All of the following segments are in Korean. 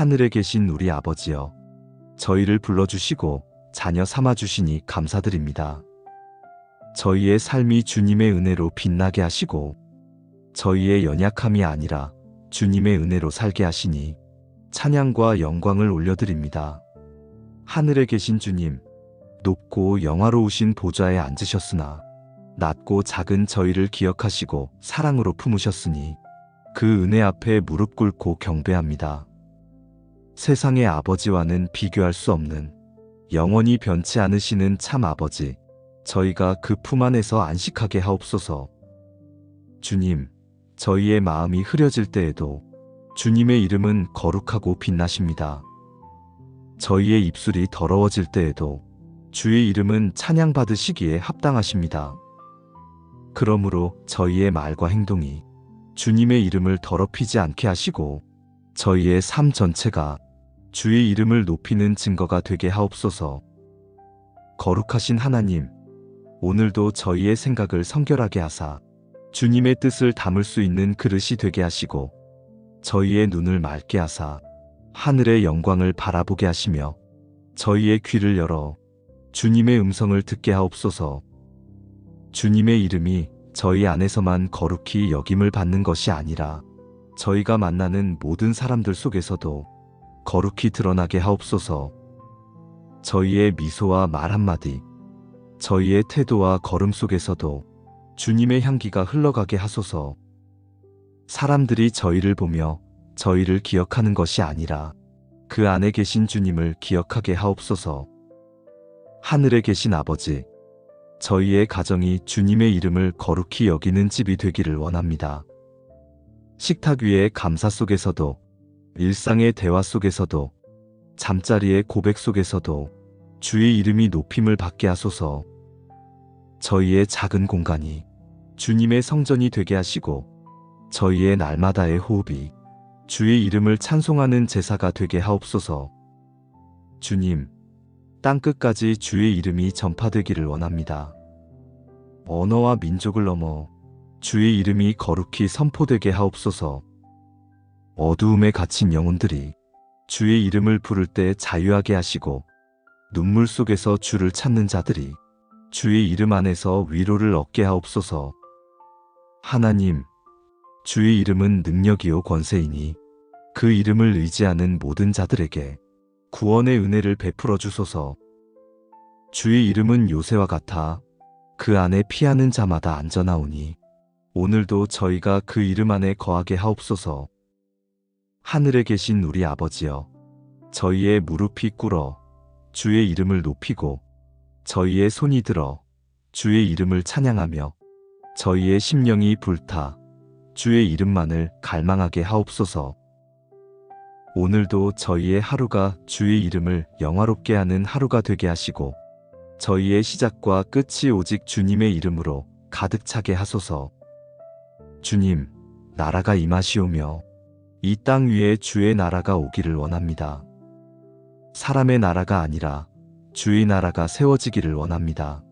하늘에 계신 우리 아버지여, 저희를 불러주시고 자녀 삼아주시니 감사드립니다. 저희의 삶이 주님의 은혜로 빛나게 하시고 저희의 연약함이 아니라 주님의 은혜로 살게 하시니 찬양과 영광을 올려드립니다. 하늘에 계신 주님, 높고 영화로우신 보좌에 앉으셨으나 낮고 작은 저희를 기억하시고 사랑으로 품으셨으니 그 은혜 앞에 무릎 꿇고 경배합니다. 세상의 아버지와는 비교할 수 없는 영원히 변치 않으시는 참 아버지, 저희가 그 품 안에서 안식하게 하옵소서. 주님, 저희의 마음이 흐려질 때에도 주님의 이름은 거룩하고 빛나십니다. 저희의 입술이 더러워질 때에도 주의 이름은 찬양받으시기에 합당하십니다. 그러므로 저희의 말과 행동이 주님의 이름을 더럽히지 않게 하시고 저희의 삶 전체가 주의 이름을 높이는 증거가 되게 하옵소서. 거룩하신 하나님, 오늘도 저희의 생각을 성결하게 하사 주님의 뜻을 담을 수 있는 그릇이 되게 하시고 저희의 눈을 맑게 하사 하늘의 영광을 바라보게 하시며 저희의 귀를 열어 주님의 음성을 듣게 하옵소서. 주님의 이름이 저희 안에서만 거룩히 여김을 받는 것이 아니라 저희가 만나는 모든 사람들 속에서도 거룩히 드러나게 하옵소서. 저희의 미소와 말 한마디, 저희의 태도와 걸음 속에서도 주님의 향기가 흘러가게 하소서. 사람들이 저희를 보며 저희를 기억하는 것이 아니라 그 안에 계신 주님을 기억하게 하옵소서. 하늘에 계신 아버지, 저희의 가정이 주님의 이름을 거룩히 여기는 집이 되기를 원합니다. 식탁 위의 감사 속에서도, 일상의 대화 속에서도, 잠자리의 고백 속에서도 주의 이름이 높임을 받게 하소서. 저희의 작은 공간이 주님의 성전이 되게 하시고 저희의 날마다의 호흡이 주의 이름을 찬송하는 제사가 되게 하옵소서. 주님, 땅끝까지 주의 이름이 전파되기를 원합니다. 언어와 민족을 넘어 주의 이름이 거룩히 선포되게 하옵소서. 어두움에 갇힌 영혼들이 주의 이름을 부를 때 자유하게 하시고 눈물 속에서 주를 찾는 자들이 주의 이름 안에서 위로를 얻게 하옵소서. 하나님, 주의 이름은 능력이요 권세이니 그 이름을 의지하는 모든 자들에게 구원의 은혜를 베풀어 주소서. 주의 이름은 요새와 같아 그 안에 피하는 자마다 안전하오니 오늘도 저희가 그 이름 안에 거하게 하옵소서. 하늘에 계신 우리 아버지여, 저희의 무릎이 꿇어 주의 이름을 높이고 저희의 손이 들어 주의 이름을 찬양하며 저희의 심령이 불타 주의 이름만을 갈망하게 하옵소서. 오늘도 저희의 하루가 주의 이름을 영화롭게 하는 하루가 되게 하시고 저희의 시작과 끝이 오직 주님의 이름으로 가득 차게 하소서. 주님, 나라가 임하시오며 이 땅 위에 주의 나라가 오기를 원합니다. 사람의 나라가 아니라 주의 나라가 세워지기를 원합니다.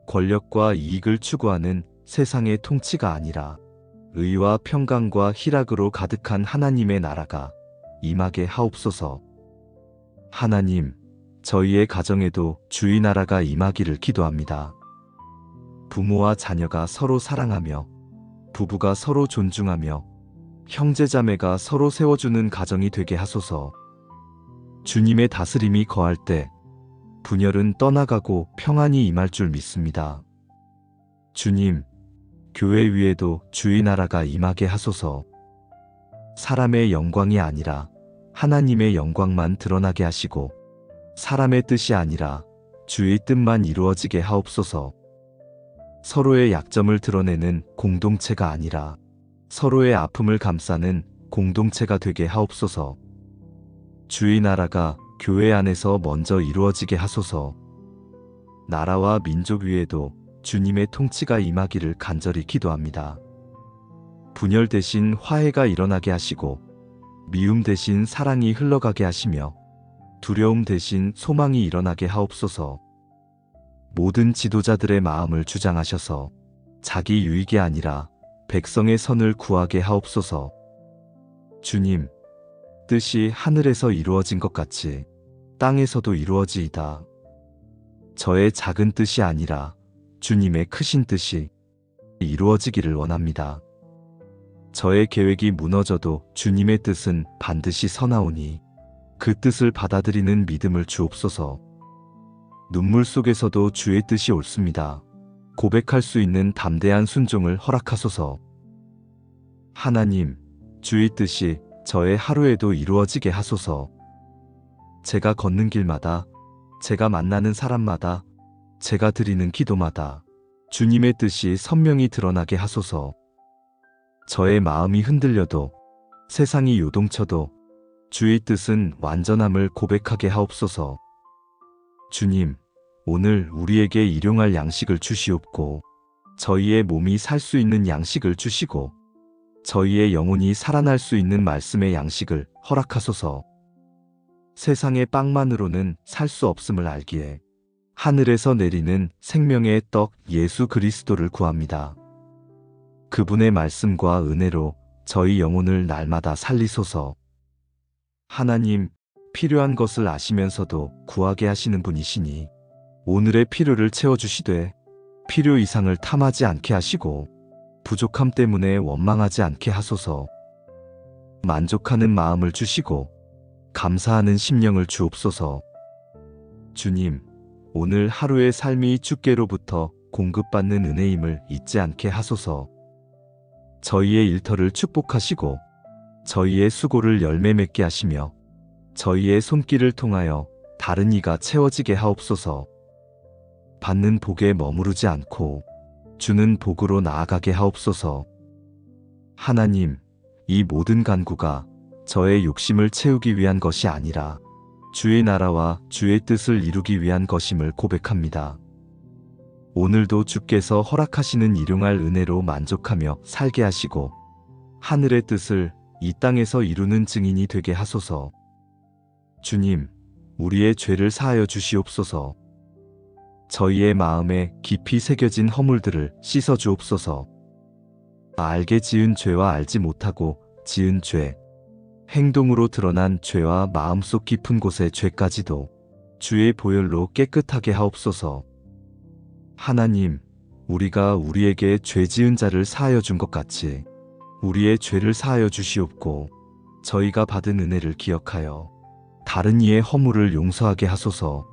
권력과 이익을 추구하는 세상의 통치가 아니라 의와 평강과 희락으로 가득한 하나님의 나라가 임하게 하옵소서. 하나님, 저희의 가정에도 주의 나라가 임하기를 기도합니다. 부모와 자녀가 서로 사랑하며 부부가 서로 존중하며 형제자매가 서로 세워주는 가정이 되게 하소서. 주님의 다스림이 거할 때 분열은 떠나가고 평안이 임할 줄 믿습니다. 주님, 교회 위에도 주의 나라가 임하게 하소서. 사람의 영광이 아니라 하나님의 영광만 드러나게 하시고 사람의 뜻이 아니라 주의 뜻만 이루어지게 하옵소서. 서로의 약점을 드러내는 공동체가 아니라 서로의 아픔을 감싸는 공동체가 되게 하옵소서. 주의 나라가 교회 안에서 먼저 이루어지게 하소서. 나라와 민족 위에도 주님의 통치가 임하기를 간절히 기도합니다. 분열 대신 화해가 일어나게 하시고 미움 대신 사랑이 흘러가게 하시며 두려움 대신 소망이 일어나게 하옵소서. 모든 지도자들의 마음을 주장하셔서 자기 유익이 아니라 백성의 선을 구하게 하옵소서. 주님, 뜻이 하늘에서 이루어진 것 같이 땅에서도 이루어지이다. 저의 작은 뜻이 아니라 주님의 크신 뜻이 이루어지기를 원합니다. 저의 계획이 무너져도 주님의 뜻은 반드시 서나오니 그 뜻을 받아들이는 믿음을 주옵소서. 눈물 속에서도 주의 뜻이 옳습니다. 고백할 수 있는 담대한 순종을 허락하소서. 하나님, 주의 뜻이 저의 하루에도 이루어지게 하소서. 제가 걷는 길마다, 제가 만나는 사람마다, 제가 드리는 기도마다 주님의 뜻이 선명히 드러나게 하소서. 저의 마음이 흔들려도, 세상이 요동쳐도 주의 뜻은 완전함을 고백하게 하옵소서. 주님, 오늘 우리에게 일용할 양식을 주시옵고, 저희의 몸이 살 수 있는 양식을 주시고, 저희의 영혼이 살아날 수 있는 말씀의 양식을 허락하소서. 세상의 빵만으로는 살 수 없음을 알기에 하늘에서 내리는 생명의 떡 예수 그리스도를 구합니다. 그분의 말씀과 은혜로 저희 영혼을 날마다 살리소서. 하나님, 필요한 것을 아시면서도 구하게 하시는 분이시니 오늘의 필요를 채워주시되 필요 이상을 탐하지 않게 하시고 부족함 때문에 원망하지 않게 하소서. 만족하는 마음을 주시고 감사하는 심령을 주옵소서. 주님, 오늘 하루의 삶이 주께로부터 공급받는 은혜임을 잊지 않게 하소서. 저희의 일터를 축복하시고 저희의 수고를 열매 맺게 하시며 저희의 손길을 통하여 다른 이가 채워지게 하옵소서. 받는 복에 머무르지 않고 주는 복으로 나아가게 하옵소서. 하나님, 이 모든 간구가 저의 욕심을 채우기 위한 것이 아니라 주의 나라와 주의 뜻을 이루기 위한 것임을 고백합니다. 오늘도 주께서 허락하시는 일용할 은혜로 만족하며 살게 하시고 하늘의 뜻을 이 땅에서 이루는 증인이 되게 하소서. 주님, 우리의 죄를 사하여 주시옵소서. 저희의 마음에 깊이 새겨진 허물들을 씻어 주옵소서. 알게 지은 죄와 알지 못하고 지은 죄, 행동으로 드러난 죄와 마음속 깊은 곳의 죄까지도 주의 보혈로 깨끗하게 하옵소서. 하나님, 우리가 우리에게 죄 지은 자를 사하여 준 것 같이 우리의 죄를 사하여 주시옵고 저희가 받은 은혜를 기억하여 다른 이의 허물을 용서하게 하소서.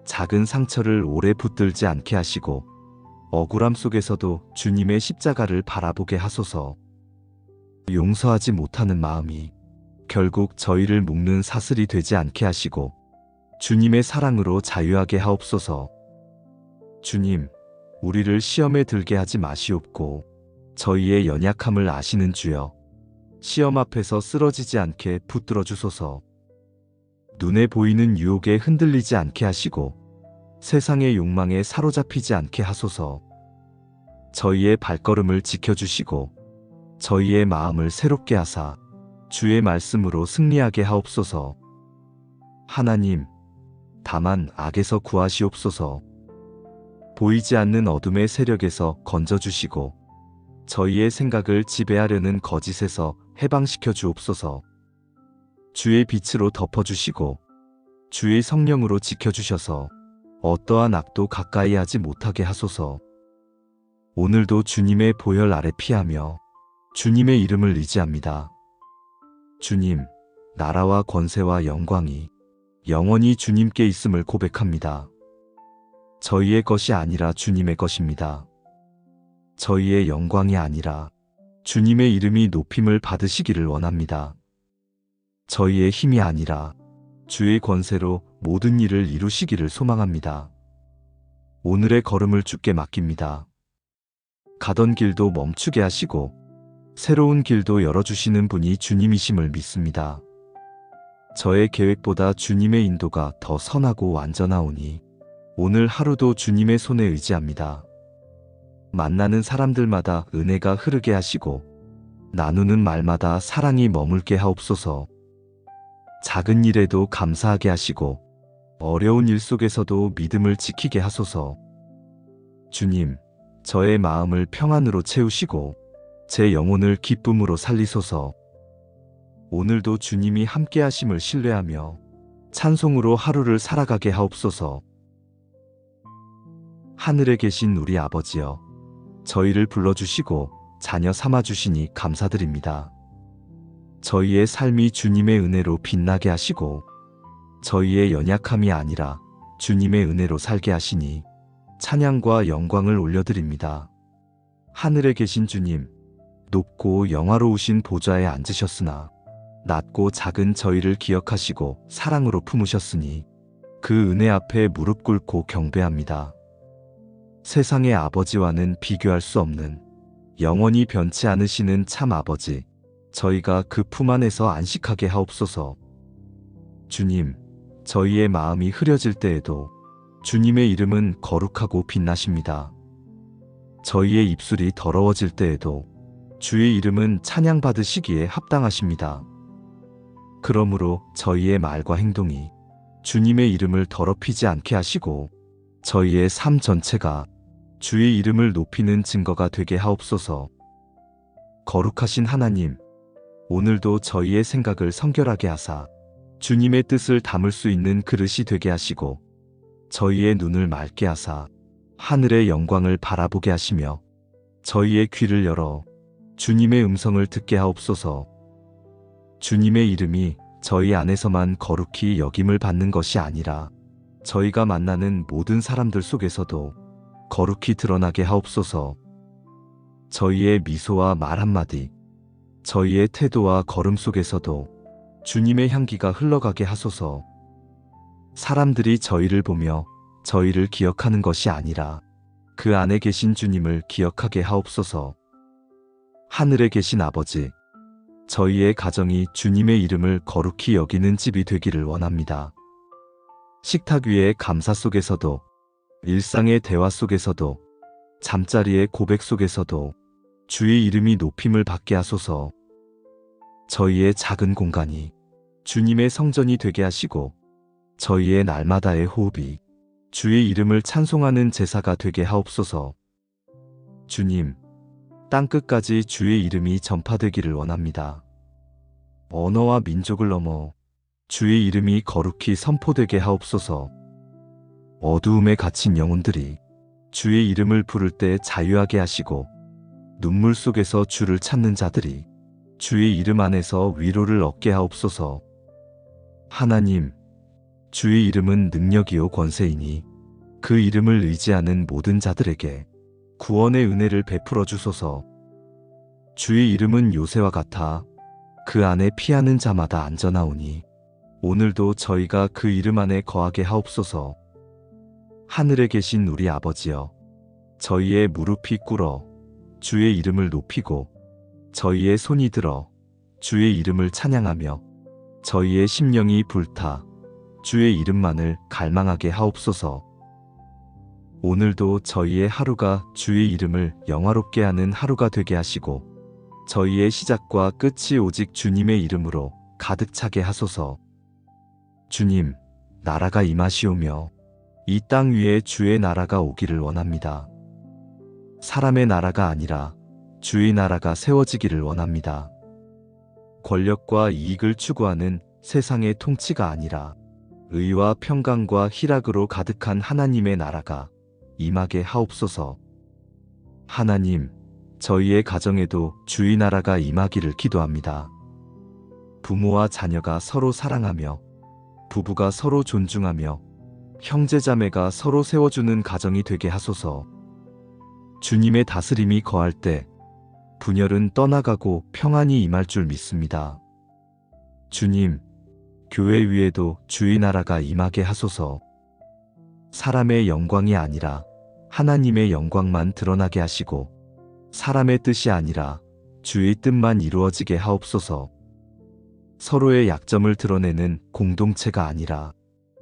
작은 상처를 오래 붙들지 않게 하시고 억울함 속에서도 주님의 십자가를 바라보게 하소서. 용서하지 못하는 마음이 결국 저희를 묶는 사슬이 되지 않게 하시고 주님의 사랑으로 자유하게 하옵소서. 주님, 우리를 시험에 들게 하지 마시옵고 저희의 연약함을 아시는 주여, 시험 앞에서 쓰러지지 않게 붙들어 주소서. 눈에 보이는 유혹에 흔들리지 않게 하시고 세상의 욕망에 사로잡히지 않게 하소서. 저희의 발걸음을 지켜주시고 저희의 마음을 새롭게 하사 주의 말씀으로 승리하게 하옵소서. 하나님, 다만 악에서 구하시옵소서. 보이지 않는 어둠의 세력에서 건져주시고 저희의 생각을 지배하려는 거짓에서 해방시켜 주옵소서. 주의 빛으로 덮어주시고 주의 성령으로 지켜주셔서 어떠한 악도 가까이 하지 못하게 하소서. 오늘도 주님의 보혈 아래 피하며 주님의 이름을 의지합니다. 주님, 나라와 권세와 영광이 영원히 주님께 있음을 고백합니다. 저희의 것이 아니라 주님의 것입니다. 저희의 영광이 아니라 주님의 이름이 높임을 받으시기를 원합니다. 저희의 힘이 아니라 주의 권세로 모든 일을 이루시기를 소망합니다. 오늘의 걸음을 주께 맡깁니다. 가던 길도 멈추게 하시고 새로운 길도 열어주시는 분이 주님이심을 믿습니다. 저의 계획보다 주님의 인도가 더 선하고 완전하오니 오늘 하루도 주님의 손에 의지합니다. 만나는 사람들마다 은혜가 흐르게 하시고 나누는 말마다 사랑이 머물게 하옵소서. 작은 일에도 감사하게 하시고 어려운 일 속에서도 믿음을 지키게 하소서. 주님, 저의 마음을 평안으로 채우시고 제 영혼을 기쁨으로 살리소서. 오늘도 주님이 함께 하심을 신뢰하며 찬송으로 하루를 살아가게 하옵소서. 하늘에 계신 우리 아버지여, 저희를 불러주시고 자녀 삼아주시니 감사드립니다. 저희의 삶이 주님의 은혜로 빛나게 하시고 저희의 연약함이 아니라 주님의 은혜로 살게 하시니 찬양과 영광을 올려드립니다. 하늘에 계신 주님, 높고 영화로우신 보좌에 앉으셨으나 낮고 작은 저희를 기억하시고 사랑으로 품으셨으니 그 은혜 앞에 무릎 꿇고 경배합니다. 세상의 아버지와는 비교할 수 없는 영원히 변치 않으시는 참 아버지, 저희가 그 품 안에서 안식하게 하옵소서. 주님, 저희의 마음이 흐려질 때에도 주님의 이름은 거룩하고 빛나십니다. 저희의 입술이 더러워질 때에도 주의 이름은 찬양받으시기에 합당하십니다. 그러므로 저희의 말과 행동이 주님의 이름을 더럽히지 않게 하시고 저희의 삶 전체가 주의 이름을 높이는 증거가 되게 하옵소서. 거룩하신 하나님, 오늘도 저희의 생각을 성결하게 하사 주님의 뜻을 담을 수 있는 그릇이 되게 하시고 저희의 눈을 맑게 하사 하늘의 영광을 바라보게 하시며 저희의 귀를 열어 주님의 음성을 듣게 하옵소서. 주님의 이름이 저희 안에서만 거룩히 여김을 받는 것이 아니라 저희가 만나는 모든 사람들 속에서도 거룩히 드러나게 하옵소서. 저희의 미소와 말 한마디, 저희의 태도와 걸음 속에서도 주님의 향기가 흘러가게 하소서. 사람들이 저희를 보며 저희를 기억하는 것이 아니라 그 안에 계신 주님을 기억하게 하옵소서. 하늘에 계신 아버지, 저희의 가정이 주님의 이름을 거룩히 여기는 집이 되기를 원합니다. 식탁 위의 감사 속에서도, 일상의 대화 속에서도, 잠자리의 고백 속에서도 주의 이름이 높임을 받게 하소서. 저희의 작은 공간이 주님의 성전이 되게 하시고 저희의 날마다의 호흡이 주의 이름을 찬송하는 제사가 되게 하옵소서. 주님, 땅끝까지 주의 이름이 전파되기를 원합니다. 언어와 민족을 넘어 주의 이름이 거룩히 선포되게 하옵소서. 어두움에 갇힌 영혼들이 주의 이름을 부를 때 자유하게 하시고 눈물 속에서 주를 찾는 자들이 주의 이름 안에서 위로를 얻게 하옵소서. 하나님, 주의 이름은 능력이요 권세이니 그 이름을 의지하는 모든 자들에게 구원의 은혜를 베풀어 주소서. 주의 이름은 요새와 같아 그 안에 피하는 자마다 안전하오니 오늘도 저희가 그 이름 안에 거하게 하옵소서. 하늘에 계신 우리 아버지여, 저희의 무릎이 꿇어 주의 이름을 높이고 저희의 손이 들어 주의 이름을 찬양하며 저희의 심령이 불타 주의 이름만을 갈망하게 하옵소서. 오늘도 저희의 하루가 주의 이름을 영화롭게 하는 하루가 되게 하시고 저희의 시작과 끝이 오직 주님의 이름으로 가득 차게 하소서. 주님, 나라가 임하시오며 이 땅 위에 주의 나라가 오기를 원합니다. 사람의 나라가 아니라 주의 나라가 세워지기를 원합니다. 권력과 이익을 추구하는 세상의 통치가 아니라 의와 평강과 희락으로 가득한 하나님의 나라가 임하게 하옵소서. 하나님, 저희의 가정에도 주의 나라가 임하기를 기도합니다. 부모와 자녀가 서로 사랑하며 부부가 서로 존중하며 형제자매가 서로 세워주는 가정이 되게 하소서. 주님의 다스림이 거할 때 분열은 떠나가고 평안이 임할 줄 믿습니다. 주님, 교회 위에도 주의 나라가 임하게 하소서. 사람의 영광이 아니라 하나님의 영광만 드러나게 하시고 사람의 뜻이 아니라 주의 뜻만 이루어지게 하옵소서. 서로의 약점을 드러내는 공동체가 아니라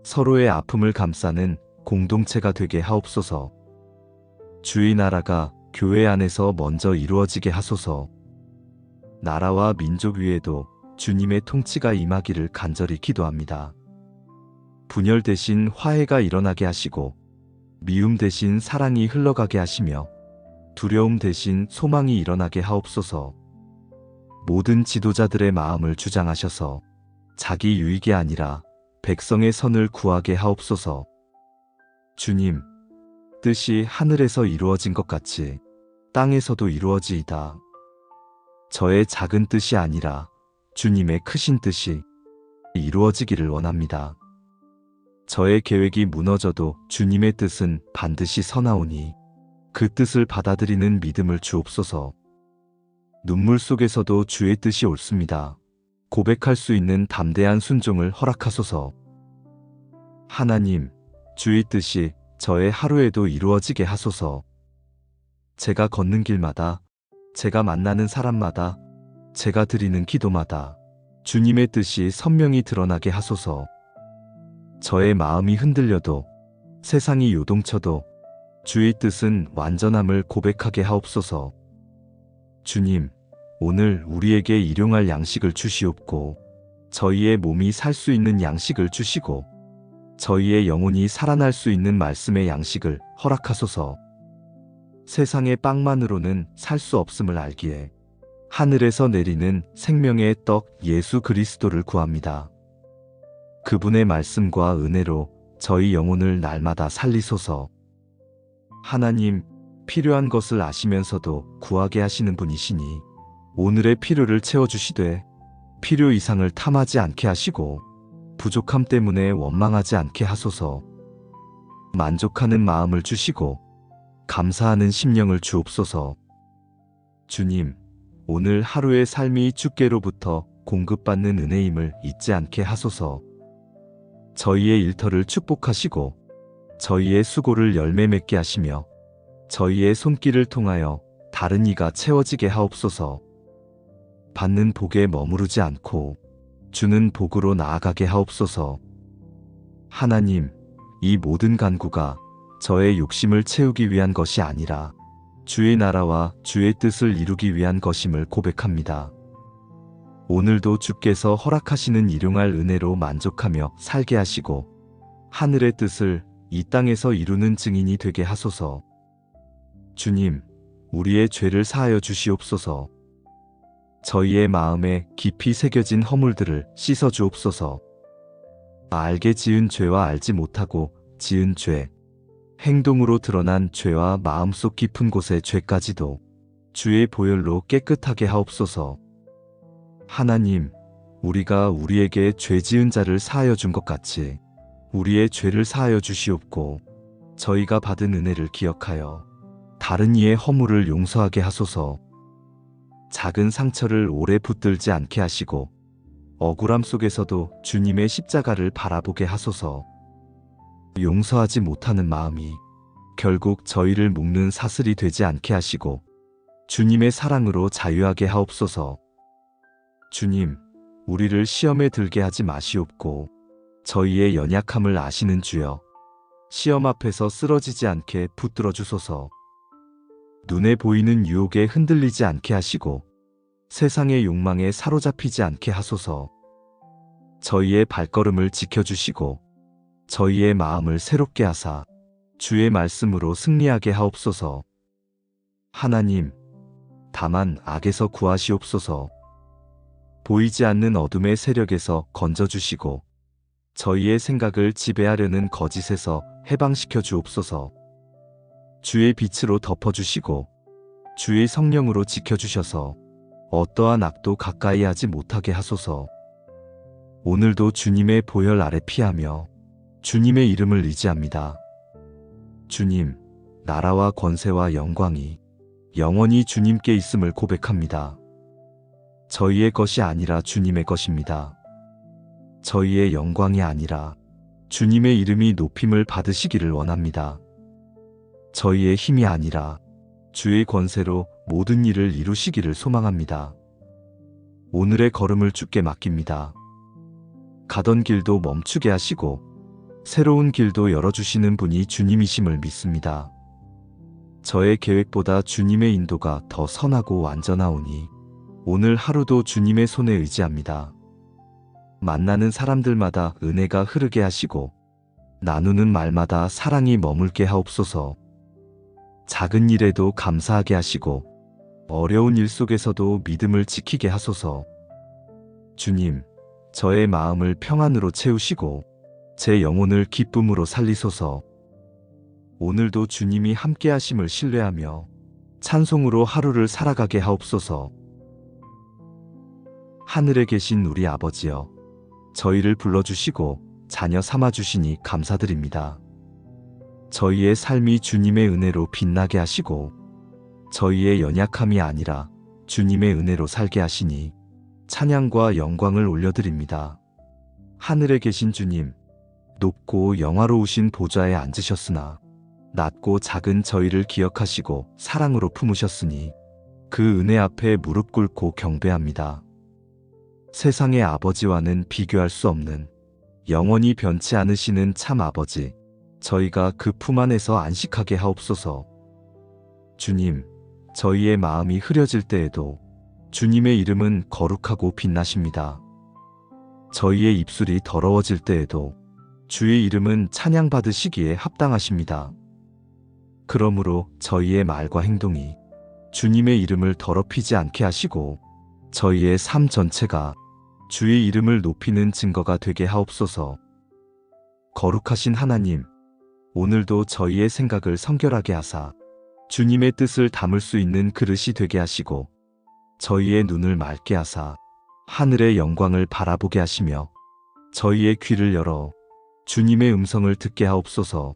서로의 아픔을 감싸는 공동체가 되게 하옵소서. 주의 나라가 교회 안에서 먼저 이루어지게 하소서. 나라와 민족 위에도 주님의 통치가 임하기를 간절히 기도합니다. 분열 대신 화해가 일어나게 하시고 미움 대신 사랑이 흘러가게 하시며 두려움 대신 소망이 일어나게 하옵소서. 모든 지도자들의 마음을 주장하셔서 자기 유익이 아니라 백성의 선을 구하게 하옵소서. 주님, 뜻이 하늘에서 이루어진 것 같이 땅에서도 이루어지이다. 저의 작은 뜻이 아니라 주님의 크신 뜻이 이루어지기를 원합니다. 저의 계획이 무너져도 주님의 뜻은 반드시 선하오니 그 뜻을 받아들이는 믿음을 주옵소서. 눈물 속에서도 주의 뜻이 옳습니다. 고백할 수 있는 담대한 순종을 허락하소서. 하나님, 주의 뜻이 저의 하루에도 이루어지게 하소서. 제가 걷는 길마다, 제가 만나는 사람마다, 제가 드리는 기도마다 주님의 뜻이 선명히 드러나게 하소서. 저의 마음이 흔들려도, 세상이 요동쳐도 주의 뜻은 완전함을 고백하게 하옵소서. 주님, 오늘 우리에게 일용할 양식을 주시옵고 저희의 몸이 살 수 있는 양식을 주시고 저희의 영혼이 살아날 수 있는 말씀의 양식을 허락하소서. 세상의 빵만으로는 살 수 없음을 알기에 하늘에서 내리는 생명의 떡 예수 그리스도를 구합니다. 그분의 말씀과 은혜로 저희 영혼을 날마다 살리소서. 하나님, 필요한 것을 아시면서도 구하게 하시는 분이시니 오늘의 필요를 채워주시되 필요 이상을 탐하지 않게 하시고 부족함 때문에 원망하지 않게 하소서. 만족하는 마음을 주시고 감사하는 심령을 주옵소서. 주님, 오늘 하루의 삶이 주께로부터 공급받는 은혜임을 잊지 않게 하소서. 저희의 일터를 축복하시고 저희의 수고를 열매 맺게 하시며 저희의 손길을 통하여 다른 이가 채워지게 하옵소서. 받는 복에 머무르지 않고 주는 복으로 나아가게 하옵소서. 하나님, 이 모든 간구가 저의 욕심을 채우기 위한 것이 아니라 주의 나라와 주의 뜻을 이루기 위한 것임을 고백합니다. 오늘도 주께서 허락하시는 일용할 은혜로 만족하며 살게 하시고 하늘의 뜻을 이 땅에서 이루는 증인이 되게 하소서. 주님, 우리의 죄를 사하여 주시옵소서. 저희의 마음에 깊이 새겨진 허물들을 씻어 주옵소서. 알게 지은 죄와 알지 못하고 지은 죄, 행동으로 드러난 죄와 마음속 깊은 곳의 죄까지도 주의 보혈로 깨끗하게 하옵소서. 하나님, 우리가 우리에게 죄 지은 자를 사하여 준 것 같이 우리의 죄를 사하여 주시옵고 저희가 받은 은혜를 기억하여 다른 이의 허물을 용서하게 하소서. 작은 상처를 오래 붙들지 않게 하시고 억울함 속에서도 주님의 십자가를 바라보게 하소서. 용서하지 못하는 마음이 결국 저희를 묶는 사슬이 되지 않게 하시고 주님의 사랑으로 자유하게 하옵소서. 주님, 우리를 시험에 들게 하지 마시옵고 저희의 연약함을 아시는 주여, 시험 앞에서 쓰러지지 않게 붙들어 주소서. 눈에 보이는 유혹에 흔들리지 않게 하시고 세상의 욕망에 사로잡히지 않게 하소서. 저희의 발걸음을 지켜주시고 저희의 마음을 새롭게 하사 주의 말씀으로 승리하게 하옵소서. 하나님, 다만 악에서 구하시옵소서. 보이지 않는 어둠의 세력에서 건져주시고 저희의 생각을 지배하려는 거짓에서 해방시켜 주옵소서. 주의 빛으로 덮어주시고 주의 성령으로 지켜주셔서 어떠한 악도 가까이 하지 못하게 하소서. 오늘도 주님의 보혈 아래 피하며 주님의 이름을 의지합니다. 주님, 나라와 권세와 영광이 영원히 주님께 있음을 고백합니다. 저희의 것이 아니라 주님의 것입니다. 저희의 영광이 아니라 주님의 이름이 높임을 받으시기를 원합니다. 저희의 힘이 아니라 주의 권세로 모든 일을 이루시기를 소망합니다. 오늘의 걸음을 주께 맡깁니다. 가던 길도 멈추게 하시고 새로운 길도 열어주시는 분이 주님이심을 믿습니다. 저의 계획보다 주님의 인도가 더 선하고 완전하오니 오늘 하루도 주님의 손에 의지합니다. 만나는 사람들마다 은혜가 흐르게 하시고 나누는 말마다 사랑이 머물게 하옵소서. 작은 일에도 감사하게 하시고 어려운 일 속에서도 믿음을 지키게 하소서. 주님, 저의 마음을 평안으로 채우시고 제 영혼을 기쁨으로 살리소서. 오늘도 주님이 함께 하심을 신뢰하며 찬송으로 하루를 살아가게 하옵소서. 하늘에 계신 우리 아버지여, 저희를 불러주시고 자녀 삼아주시니 감사드립니다. 저희의 삶이 주님의 은혜로 빛나게 하시고 저희의 연약함이 아니라 주님의 은혜로 살게 하시니 찬양과 영광을 올려드립니다. 하늘에 계신 주님, 높고 영화로우신 보좌에 앉으셨으나 낮고 작은 저희를 기억하시고 사랑으로 품으셨으니 그 은혜 앞에 무릎 꿇고 경배합니다. 세상의 아버지와는 비교할 수 없는 영원히 변치 않으시는 참 아버지, 저희가 그 품 안에서 안식하게 하옵소서. 주님, 저희의 마음이 흐려질 때에도 주님의 이름은 거룩하고 빛나십니다. 저희의 입술이 더러워질 때에도 주의 이름은 찬양받으시기에 합당하십니다. 그러므로 저희의 말과 행동이 주님의 이름을 더럽히지 않게 하시고 저희의 삶 전체가 주의 이름을 높이는 증거가 되게 하옵소서. 거룩하신 하나님, 오늘도 저희의 생각을 성결하게 하사 주님의 뜻을 담을 수 있는 그릇이 되게 하시고 저희의 눈을 맑게 하사 하늘의 영광을 바라보게 하시며 저희의 귀를 열어 주님의 음성을 듣게 하옵소서.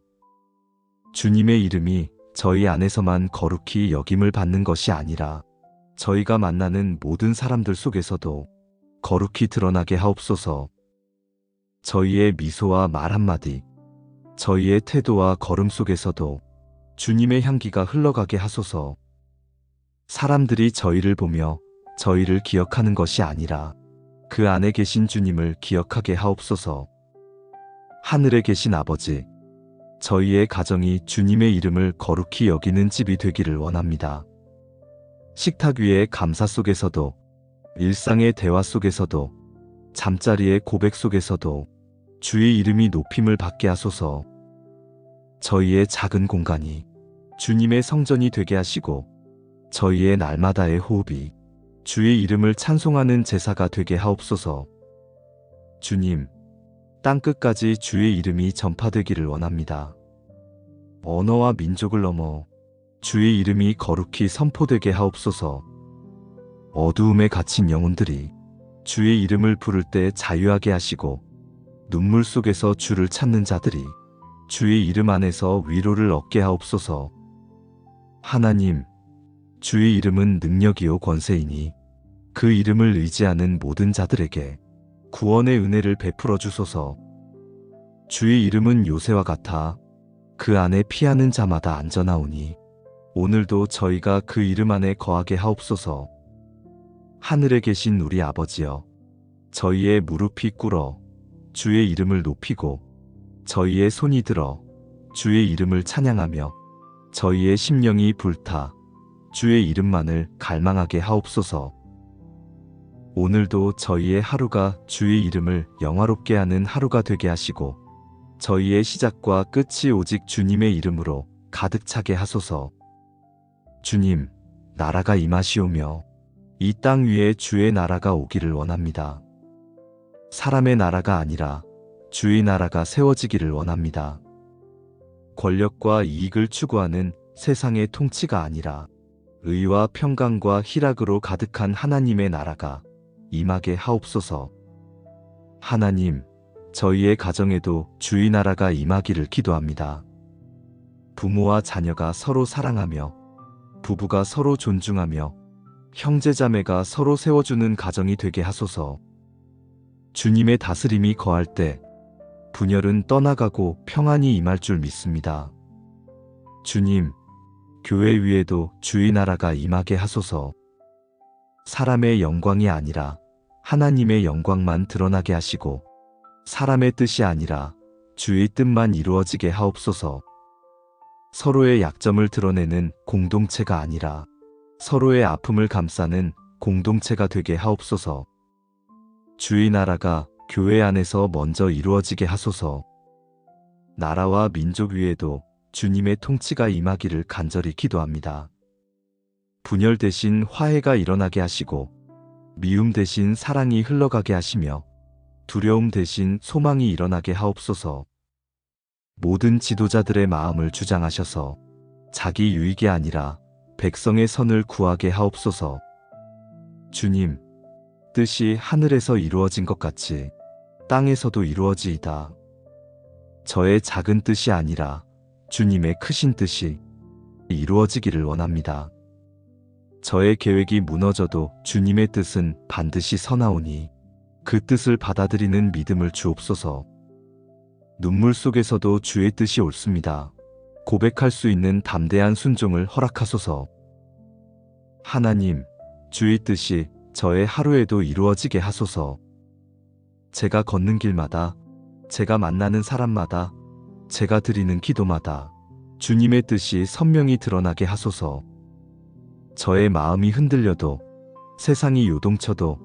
주님의 이름이 저희 안에서만 거룩히 여김을 받는 것이 아니라 저희가 만나는 모든 사람들 속에서도 거룩히 드러나게 하옵소서. 저희의 미소와 말 한마디, 저희의 태도와 걸음 속에서도 주님의 향기가 흘러가게 하소서. 사람들이 저희를 보며 저희를 기억하는 것이 아니라 그 안에 계신 주님을 기억하게 하옵소서. 하늘에 계신 아버지, 저희의 가정이 주님의 이름을 거룩히 여기는 집이 되기를 원합니다. 식탁 위의 감사 속에서도, 일상의 대화 속에서도, 잠자리의 고백 속에서도 주의 이름이 높임을 받게 하소서. 저희의 작은 공간이 주님의 성전이 되게 하시고 저희의 날마다의 호흡이 주의 이름을 찬송하는 제사가 되게 하옵소서. 주님, 땅끝까지 주의 이름이 전파되기를 원합니다. 언어와 민족을 넘어 주의 이름이 거룩히 선포되게 하옵소서. 어두움에 갇힌 영혼들이 주의 이름을 부를 때 자유하게 하시고 눈물 속에서 주를 찾는 자들이 주의 이름 안에서 위로를 얻게 하옵소서. 하나님, 주의 이름은 능력이요 권세이니 그 이름을 의지하는 모든 자들에게 구원의 은혜를 베풀어 주소서. 주의 이름은 요새와 같아 그 안에 피하는 자마다 안전하오니 오늘도 저희가 그 이름 안에 거하게 하옵소서. 하늘에 계신 우리 아버지여, 저희의 무릎이 꿇어 주의 이름을 높이고 저희의 손이 들어 주의 이름을 찬양하며 저희의 심령이 불타 주의 이름만을 갈망하게 하옵소서. 오늘도 저희의 하루가 주의 이름을 영화롭게 하는 하루가 되게 하시고 저희의 시작과 끝이 오직 주님의 이름으로 가득 차게 하소서. 주님, 나라가 임하시오며 이 땅 위에 주의 나라가 오기를 원합니다. 사람의 나라가 아니라 주의 나라가 세워지기를 원합니다. 권력과 이익을 추구하는 세상의 통치가 아니라 의와 평강과 희락으로 가득한 하나님의 나라가 임하게 하옵소서. 하나님, 저희의 가정에도 주의 나라가 임하기를 기도합니다. 부모와 자녀가 서로 사랑하며 부부가 서로 존중하며 형제자매가 서로 세워주는 가정이 되게 하소서. 주님의 다스림이 거할 때 분열은 떠나가고 평안이 임할 줄 믿습니다. 주님, 교회 위에도 주의 나라가 임하게 하소서. 사람의 영광이 아니라 하나님의 영광만 드러나게 하시고 사람의 뜻이 아니라 주의 뜻만 이루어지게 하옵소서. 서로의 약점을 드러내는 공동체가 아니라 서로의 아픔을 감싸는 공동체가 되게 하옵소서. 주의 나라가 교회 안에서 먼저 이루어지게 하소서. 나라와 민족 위에도 주님의 통치가 임하기를 간절히 기도합니다. 분열 대신 화해가 일어나게 하시고 미움 대신 사랑이 흘러가게 하시며 두려움 대신 소망이 일어나게 하옵소서. 모든 지도자들의 마음을 주장하셔서 자기 유익이 아니라 백성의 선을 구하게 하옵소서. 주님, 뜻이 하늘에서 이루어진 것 같이 땅에서도 이루어지이다. 저의 작은 뜻이 아니라 주님의 크신 뜻이 이루어지기를 원합니다. 저의 계획이 무너져도 주님의 뜻은 반드시 선하오니 그 뜻을 받아들이는 믿음을 주옵소서. 눈물 속에서도 주의 뜻이 옳습니다. 고백할 수 있는 담대한 순종을 허락하소서. 하나님, 주의 뜻이 저의 하루에도 이루어지게 하소서. 제가 걷는 길마다, 제가 만나는 사람마다, 제가 드리는 기도마다 주님의 뜻이 선명히 드러나게 하소서. 저의 마음이 흔들려도, 세상이 요동쳐도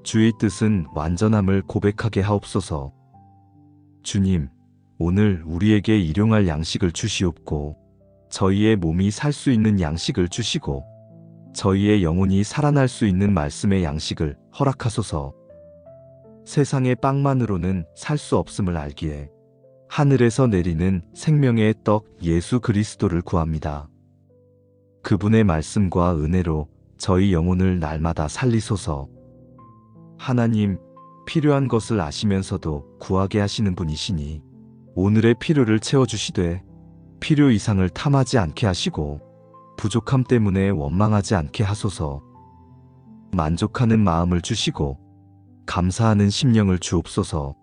주의 뜻은 완전함을 고백하게 하옵소서. 주님, 오늘 우리에게 일용할 양식을 주시옵고 저희의 몸이 살 수 있는 양식을 주시고 저희의 영혼이 살아날 수 있는 말씀의 양식을 허락하소서. 세상의 빵만으로는 살 수 없음을 알기에 하늘에서 내리는 생명의 떡 예수 그리스도를 구합니다. 그분의 말씀과 은혜로 저희 영혼을 날마다 살리소서. 하나님, 필요한 것을 아시면서도 구하게 하시는 분이시니 오늘의 필요를 채워주시되 필요 이상을 탐하지 않게 하시고 부족함 때문에 원망하지 않게 하소서. 만족하는 마음을 주시고 감사하는 심령을 주옵소서.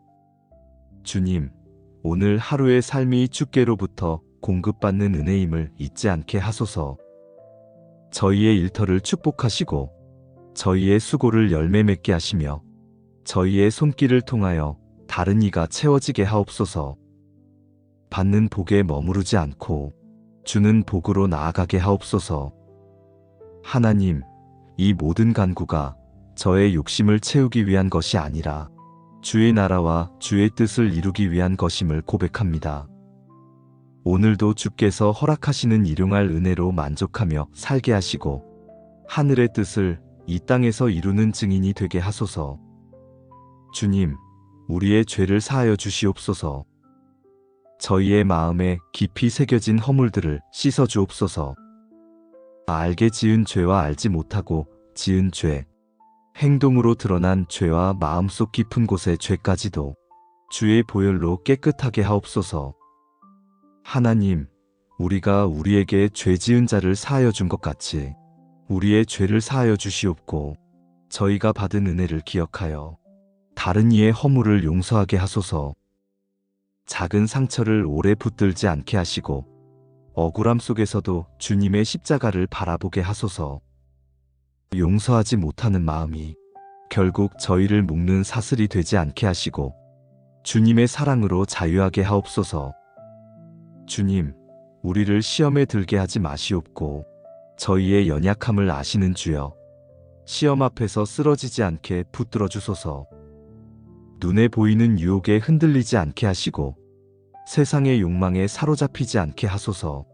주님, 오늘 하루의 삶이 주께로부터 공급받는 은혜임을 잊지 않게 하소서. 저희의 일터를 축복하시고 저희의 수고를 열매 맺게 하시며 저희의 손길을 통하여 다른 이가 채워지게 하옵소서. 받는 복에 머무르지 않고 주는 복으로 나아가게 하옵소서. 하나님, 이 모든 간구가 저의 욕심을 채우기 위한 것이 아니라 주의 나라와 주의 뜻을 이루기 위한 것임을 고백합니다. 오늘도 주께서 허락하시는 일용할 은혜로 만족하며 살게 하시고 하늘의 뜻을 이 땅에서 이루는 증인이 되게 하소서. 주님, 우리의 죄를 사하여 주시옵소서. 저희의 마음에 깊이 새겨진 허물들을 씻어 주옵소서. 알게 지은 죄와 알지 못하고 지은 죄, 행동으로 드러난 죄와 마음속 깊은 곳의 죄까지도 주의 보혈로 깨끗하게 하옵소서. 하나님, 우리가 우리에게 죄 지은 자를 사하여 준 것 같이 우리의 죄를 사하여 주시옵고 저희가 받은 은혜를 기억하여 다른 이의 허물을 용서하게 하소서. 작은 상처를 오래 붙들지 않게 하시고 억울함 속에서도 주님의 십자가를 바라보게 하소서. 용서하지 못하는 마음이 결국 저희를 묶는 사슬이 되지 않게 하시고 주님의 사랑으로 자유하게 하옵소서. 주님, 우리를 시험에 들게 하지 마시옵고 저희의 연약함을 아시는 주여, 시험 앞에서 쓰러지지 않게 붙들어 주소서. 눈에 보이는 유혹에 흔들리지 않게 하시고 세상의 욕망에 사로잡히지 않게 하소서.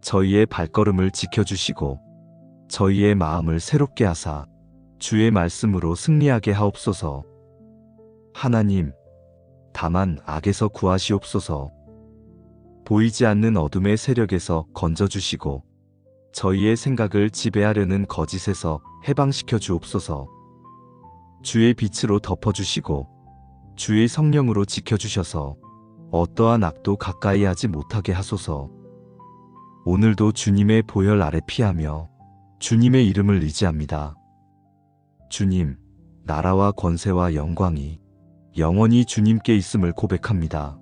저희의 발걸음을 지켜주시고 저희의 마음을 새롭게 하사 주의 말씀으로 승리하게 하옵소서. 하나님, 다만 악에서 구하시옵소서. 보이지 않는 어둠의 세력에서 건져주시고 저희의 생각을 지배하려는 거짓에서 해방시켜 주옵소서. 주의 빛으로 덮어주시고 주의 성령으로 지켜주셔서 어떠한 악도 가까이 하지 못하게 하소서. 오늘도 주님의 보혈 아래 피하며 주님의 이름을 의지합니다. 주님, 나라와 권세와 영광이 영원히 주님께 있음을 고백합니다.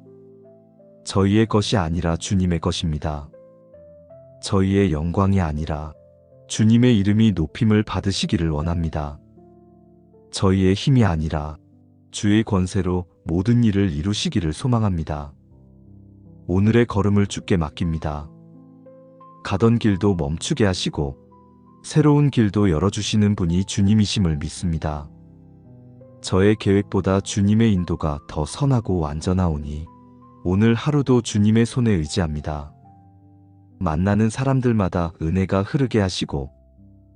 저희의 것이 아니라 주님의 것입니다. 저희의 영광이 아니라 주님의 이름이 높임을 받으시기를 원합니다. 저희의 힘이 아니라 주의 권세로 모든 일을 이루시기를 소망합니다. 오늘의 걸음을 주께 맡깁니다. 가던 길도 멈추게 하시고 새로운 길도 열어주시는 분이 주님이심을 믿습니다. 저의 계획보다 주님의 인도가 더 선하고 완전하오니 오늘 하루도 주님의 손에 의지합니다. 만나는 사람들마다 은혜가 흐르게 하시고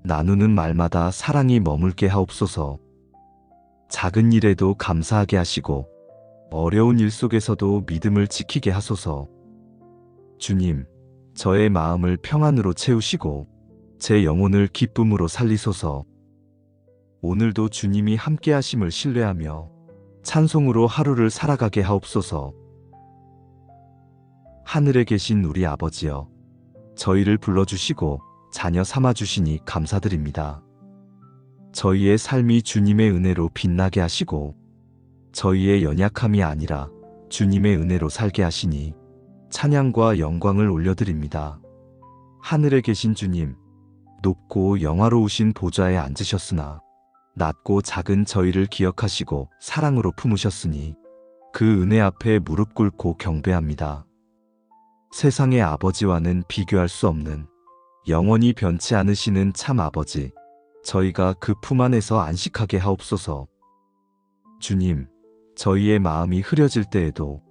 나누는 말마다 사랑이 머물게 하옵소서. 작은 일에도 감사하게 하시고 어려운 일 속에서도 믿음을 지키게 하소서. 주님, 저의 마음을 평안으로 채우시고 제 영혼을 기쁨으로 살리소서. 오늘도 주님이 함께 하심을 신뢰하며 찬송으로 하루를 살아가게 하옵소서. 하늘에 계신 우리 아버지여, 저희를 불러주시고 자녀 삼아주시니 감사드립니다. 저희의 삶이 주님의 은혜로 빛나게 하시고 저희의 연약함이 아니라 주님의 은혜로 살게 하시니 찬양과 영광을 올려드립니다. 하늘에 계신 주님, 높고 영화로우신 보좌에 앉으셨으나 낮고 작은 저희를 기억하시고 사랑으로 품으셨으니 그 은혜 앞에 무릎 꿇고 경배합니다. 세상의 아버지와는 비교할 수 없는 영원히 변치 않으시는 참 아버지, 저희가 그 품 안에서 안식하게 하옵소서. 주님, 저희의 마음이 흐려질 때에도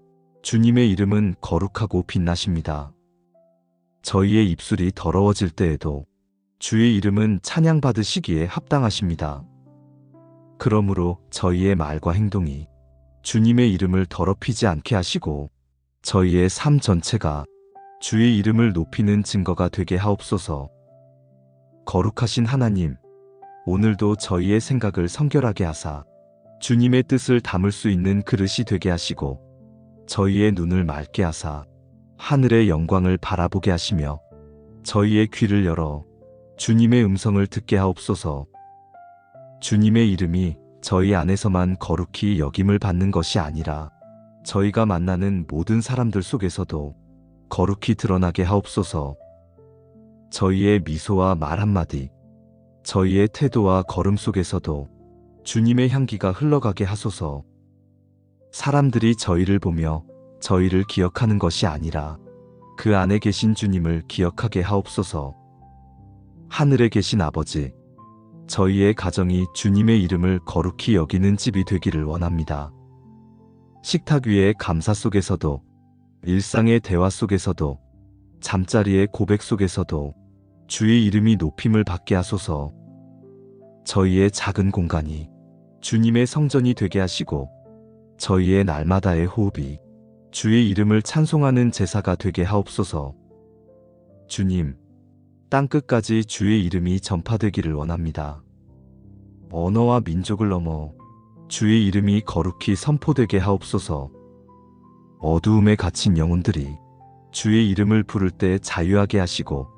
주님의 이름은 거룩하고 빛나십니다. 저희의 입술이 더러워질 때에도 주의 이름은 찬양받으시기에 합당하십니다. 그러므로 저희의 말과 행동이 주님의 이름을 더럽히지 않게 하시고 저희의 삶 전체가 주의 이름을 높이는 증거가 되게 하옵소서. 거룩하신 하나님, 오늘도 저희의 생각을 성결하게 하사 주님의 뜻을 담을 수 있는 그릇이 되게 하시고 저희의 눈을 맑게 하사 하늘의 영광을 바라보게 하시며 저희의 귀를 열어 주님의 음성을 듣게 하옵소서. 주님의 이름이 저희 안에서만 거룩히 여김을 받는 것이 아니라 저희가 만나는 모든 사람들 속에서도 거룩히 드러나게 하옵소서. 저희의 미소와 말 한마디, 저희의 태도와 걸음 속에서도 주님의 향기가 흘러가게 하소서. 사람들이 저희를 보며 저희를 기억하는 것이 아니라 그 안에 계신 주님을 기억하게 하옵소서. 하늘에 계신 아버지, 저희의 가정이 주님의 이름을 거룩히 여기는 집이 되기를 원합니다. 식탁 위의 감사 속에서도, 일상의 대화 속에서도, 잠자리의 고백 속에서도 주의 이름이 높임을 받게 하소서. 저희의 작은 공간이 주님의 성전이 되게 하시고 저희의 날마다의 호흡이 주의 이름을 찬송하는 제사가 되게 하옵소서. 주님, 땅끝까지 주의 이름이 전파되기를 원합니다. 언어와 민족을 넘어 주의 이름이 거룩히 선포되게 하옵소서. 어두움에 갇힌 영혼들이 주의 이름을 부를 때 자유하게 하시고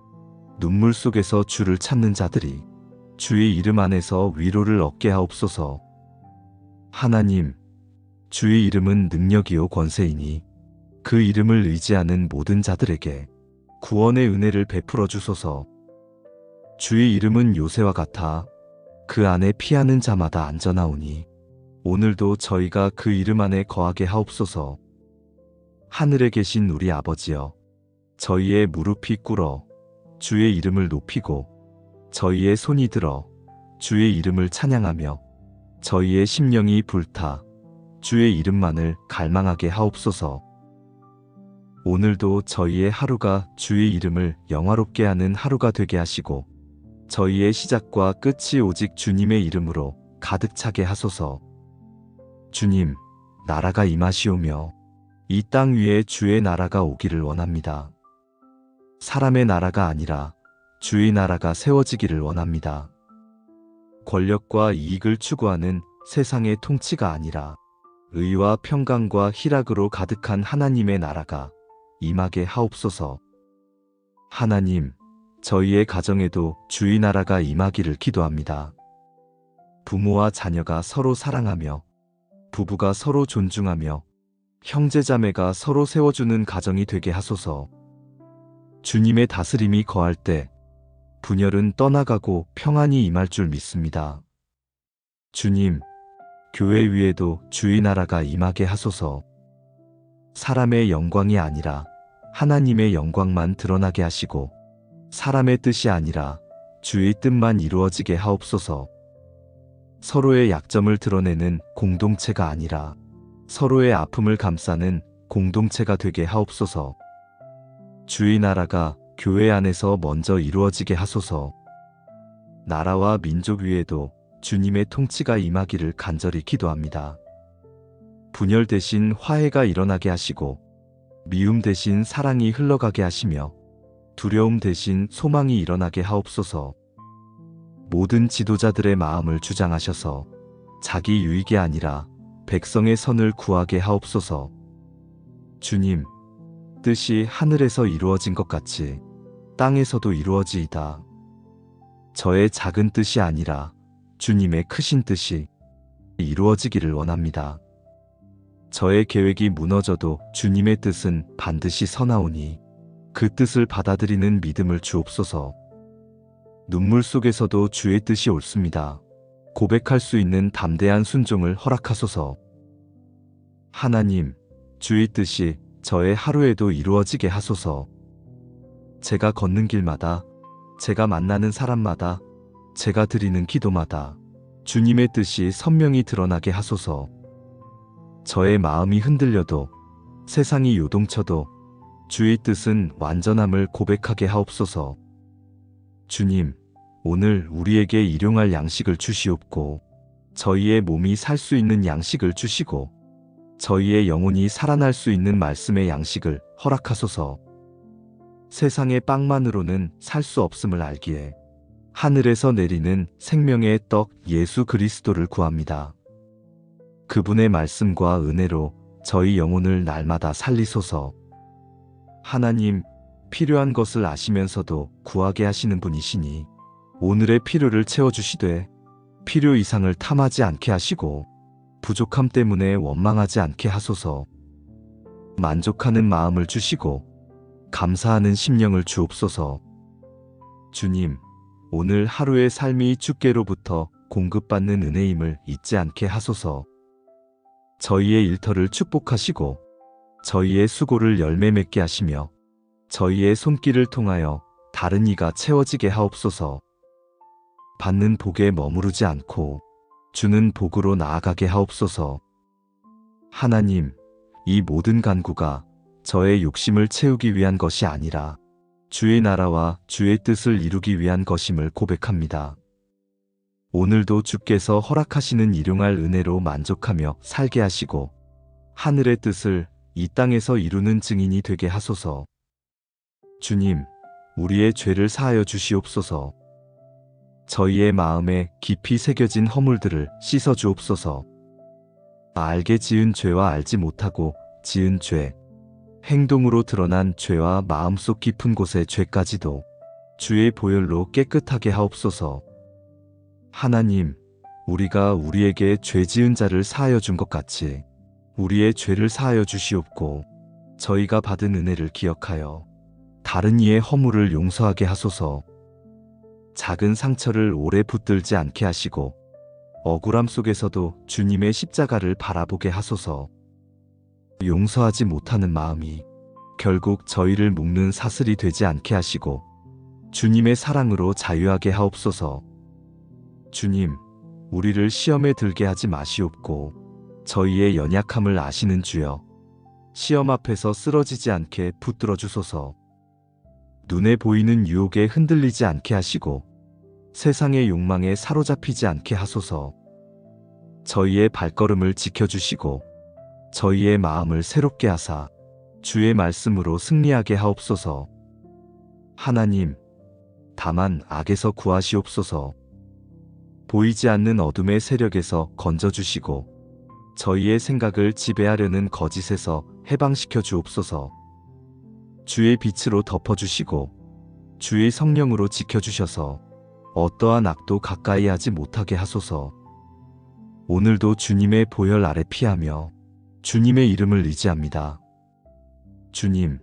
눈물 속에서 주를 찾는 자들이 주의 이름 안에서 위로를 얻게 하옵소서. 하나님, 주의 이름은 능력이요 권세이니 그 이름을 의지하는 모든 자들에게 구원의 은혜를 베풀어 주소서. 주의 이름은 요새와 같아 그 안에 피하는 자마다 안전하오니 오늘도 저희가 그 이름 안에 거하게 하옵소서. 하늘에 계신 우리 아버지여, 저희의 무릎이 꿇어 주의 이름을 높이고 저희의 손이 들어 주의 이름을 찬양하며 저희의 심령이 불타 주의 이름만을 갈망하게 하옵소서. 오늘도 저희의 하루가 주의 이름을 영화롭게 하는 하루가 되게 하시고 저희의 시작과 끝이 오직 주님의 이름으로 가득 차게 하소서. 주님, 나라가 임하시오며 이 땅 위에 주의 나라가 오기를 원합니다. 사람의 나라가 아니라 주의 나라가 세워지기를 원합니다. 권력과 이익을 추구하는 세상의 통치가 아니라 의와 평강과 희락으로 가득한 하나님의 나라가 임하게 하옵소서. 하나님, 저희의 가정에도 주의 나라가 임하기를 기도합니다. 부모와 자녀가 서로 사랑하며 부부가 서로 존중하며 형제자매가 서로 세워주는 가정이 되게 하소서. 주님의 다스림이 거할 때 분열은 떠나가고 평안이 임할 줄 믿습니다. 주님, 교회 위에도 주의 나라가 임하게 하소서. 사람의 영광이 아니라 하나님의 영광만 드러나게 하시고 사람의 뜻이 아니라 주의 뜻만 이루어지게 하옵소서. 서로의 약점을 드러내는 공동체가 아니라 서로의 아픔을 감싸는 공동체가 되게 하옵소서. 주의 나라가 교회 안에서 먼저 이루어지게 하소서. 나라와 민족 위에도 주님의 통치가 임하기를 간절히 기도합니다. 분열 대신 화해가 일어나게 하시고 미움 대신 사랑이 흘러가게 하시며 두려움 대신 소망이 일어나게 하옵소서. 모든 지도자들의 마음을 주장하셔서 자기 유익이 아니라 백성의 선을 구하게 하옵소서. 주님, 뜻이 하늘에서 이루어진 것 같이 땅에서도 이루어지이다. 저의 작은 뜻이 아니라 주님의 크신 뜻이 이루어지기를 원합니다. 저의 계획이 무너져도 주님의 뜻은 반드시 서나오니 그 뜻을 받아들이는 믿음을 주옵소서. 눈물 속에서도 주의 뜻이 옳습니다. 고백할 수 있는 담대한 순종을 허락하소서. 하나님, 주의 뜻이 저의 하루에도 이루어지게 하소서. 제가 걷는 길마다, 제가 만나는 사람마다, 제가 드리는 기도마다 주님의 뜻이 선명히 드러나게 하소서. 저의 마음이 흔들려도, 세상이 요동쳐도 주의 뜻은 완전함을 고백하게 하옵소서. 주님, 오늘 우리에게 일용할 양식을 주시옵고 저희의 몸이 살 수 있는 양식을 주시고 저희의 영혼이 살아날 수 있는 말씀의 양식을 허락하소서. 세상의 빵만으로는 살 수 없음을 알기에 하늘에서 내리는 생명의 떡 예수 그리스도를 구합니다. 그분의 말씀과 은혜로 저희 영혼을 날마다 살리소서. 하나님, 필요한 것을 아시면서도 구하게 하시는 분이시니 오늘의 필요를 채워주시되 필요 이상을 탐하지 않게 하시고 부족함 때문에 원망하지 않게 하소서. 만족하는 마음을 주시고 감사하는 심령을 주옵소서. 주님, 오늘 하루의 삶이 주께로부터 공급받는 은혜임을 잊지 않게 하소서. 저희의 일터를 축복하시고 저희의 수고를 열매 맺게 하시며 저희의 손길을 통하여 다른 이가 채워지게 하옵소서. 받는 복에 머무르지 않고 주는 복으로 나아가게 하옵소서. 하나님, 이 모든 간구가 저의 욕심을 채우기 위한 것이 아니라 주의 나라와 주의 뜻을 이루기 위한 것임을 고백합니다. 오늘도 주께서 허락하시는 일용할 은혜로 만족하며 살게 하시고 하늘의 뜻을 이 땅에서 이루는 증인이 되게 하소서. 주님, 우리의 죄를 사하여 주시옵소서. 저희의 마음에 깊이 새겨진 허물들을 씻어 주옵소서. 알게 지은 죄와 알지 못하고 지은 죄, 행동으로 드러난 죄와 마음속 깊은 곳의 죄까지도 주의 보혈로 깨끗하게 하옵소서. 하나님, 우리가 우리에게 죄 지은 자를 사하여 준 것 같이 우리의 죄를 사하여 주시옵고 저희가 받은 은혜를 기억하여 다른 이의 허물을 용서하게 하소서. 작은 상처를 오래 붙들지 않게 하시고 억울함 속에서도 주님의 십자가를 바라보게 하소서. 용서하지 못하는 마음이 결국 저희를 묶는 사슬이 되지 않게 하시고 주님의 사랑으로 자유하게 하옵소서. 주님, 우리를 시험에 들게 하지 마시옵고 저희의 연약함을 아시는 주여, 시험 앞에서 쓰러지지 않게 붙들어 주소서. 눈에 보이는 유혹에 흔들리지 않게 하시고 세상의 욕망에 사로잡히지 않게 하소서. 저희의 발걸음을 지켜주시고 저희의 마음을 새롭게 하사 주의 말씀으로 승리하게 하옵소서. 하나님, 다만 악에서 구하시옵소서. 보이지 않는 어둠의 세력에서 건져주시고 저희의 생각을 지배하려는 거짓에서 해방시켜 주옵소서. 주의 빛으로 덮어주시고 주의 성령으로 지켜주셔서 어떠한 악도 가까이 하지 못하게 하소서. 오늘도 주님의 보혈 아래 피하며 주님의 이름을 의지합니다. 주님,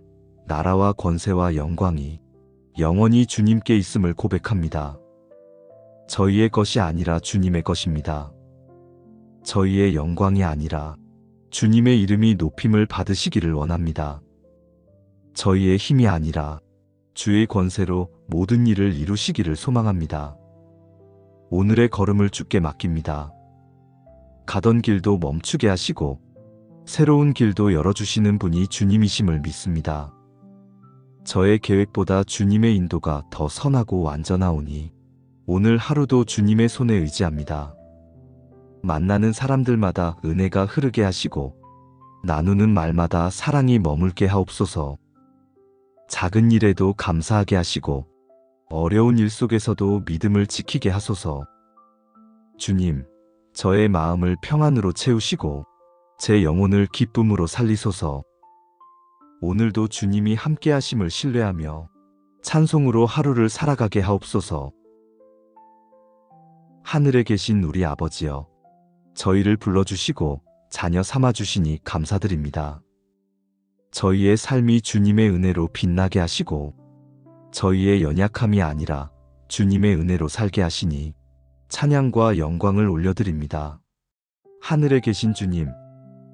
나라와 권세와 영광이 영원히 주님께 있음을 고백합니다. 저희의 것이 아니라 주님의 것입니다. 저희의 영광이 아니라 주님의 이름이 높임을 받으시기를 원합니다. 저희의 힘이 아니라 주의 권세로 모든 일을 이루시기를 소망합니다. 오늘의 걸음을 주께 맡깁니다. 가던 길도 멈추게 하시고 새로운 길도 열어주시는 분이 주님이심을 믿습니다. 저의 계획보다 주님의 인도가 더 선하고 완전하오니 오늘 하루도 주님의 손에 의지합니다. 만나는 사람들마다 은혜가 흐르게 하시고 나누는 말마다 사랑이 머물게 하옵소서. 작은 일에도 감사하게 하시고 어려운 일 속에서도 믿음을 지키게 하소서. 주님, 저의 마음을 평안으로 채우시고 제 영혼을 기쁨으로 살리소서. 오늘도 주님이 함께 하심을 신뢰하며 찬송으로 하루를 살아가게 하옵소서. 하늘에 계신 우리 아버지여, 저희를 불러주시고 자녀 삼아주시니 감사드립니다. 저희의 삶이 주님의 은혜로 빛나게 하시고 저희의 연약함이 아니라 주님의 은혜로 살게 하시니 찬양과 영광을 올려드립니다. 하늘에 계신 주님,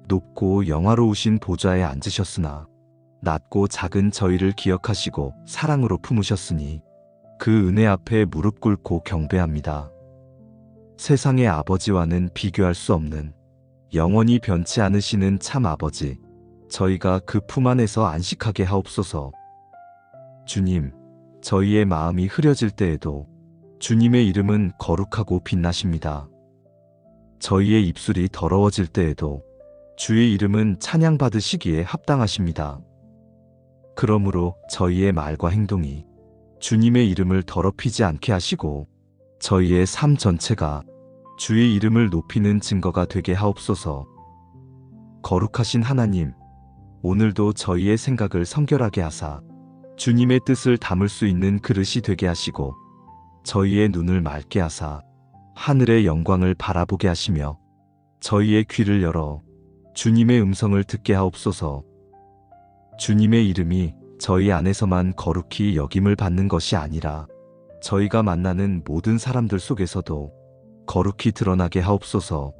높고 영화로우신 보좌에 앉으셨으나 낮고 작은 저희를 기억하시고 사랑으로 품으셨으니 그 은혜 앞에 무릎 꿇고 경배합니다. 세상의 아버지와는 비교할 수 없는 영원히 변치 않으시는 참 아버지, 저희가 그 품 안에서 안식하게 하옵소서. 주님, 저희의 마음이 흐려질 때에도 주님의 이름은 거룩하고 빛나십니다. 저희의 입술이 더러워질 때에도 주의 이름은 찬양받으시기에 합당하십니다. 그러므로 저희의 말과 행동이 주님의 이름을 더럽히지 않게 하시고 저희의 삶 전체가 주의 이름을 높이는 증거가 되게 하옵소서. 거룩하신 하나님, 오늘도 저희의 생각을 성결하게 하사 주님의 뜻을 담을 수 있는 그릇이 되게 하시고 저희의 눈을 맑게 하사 하늘의 영광을 바라보게 하시며 저희의 귀를 열어 주님의 음성을 듣게 하옵소서. 주님의 이름이 저희 안에서만 거룩히 여김을 받는 것이 아니라 저희가 만나는 모든 사람들 속에서도 거룩히 드러나게 하옵소서.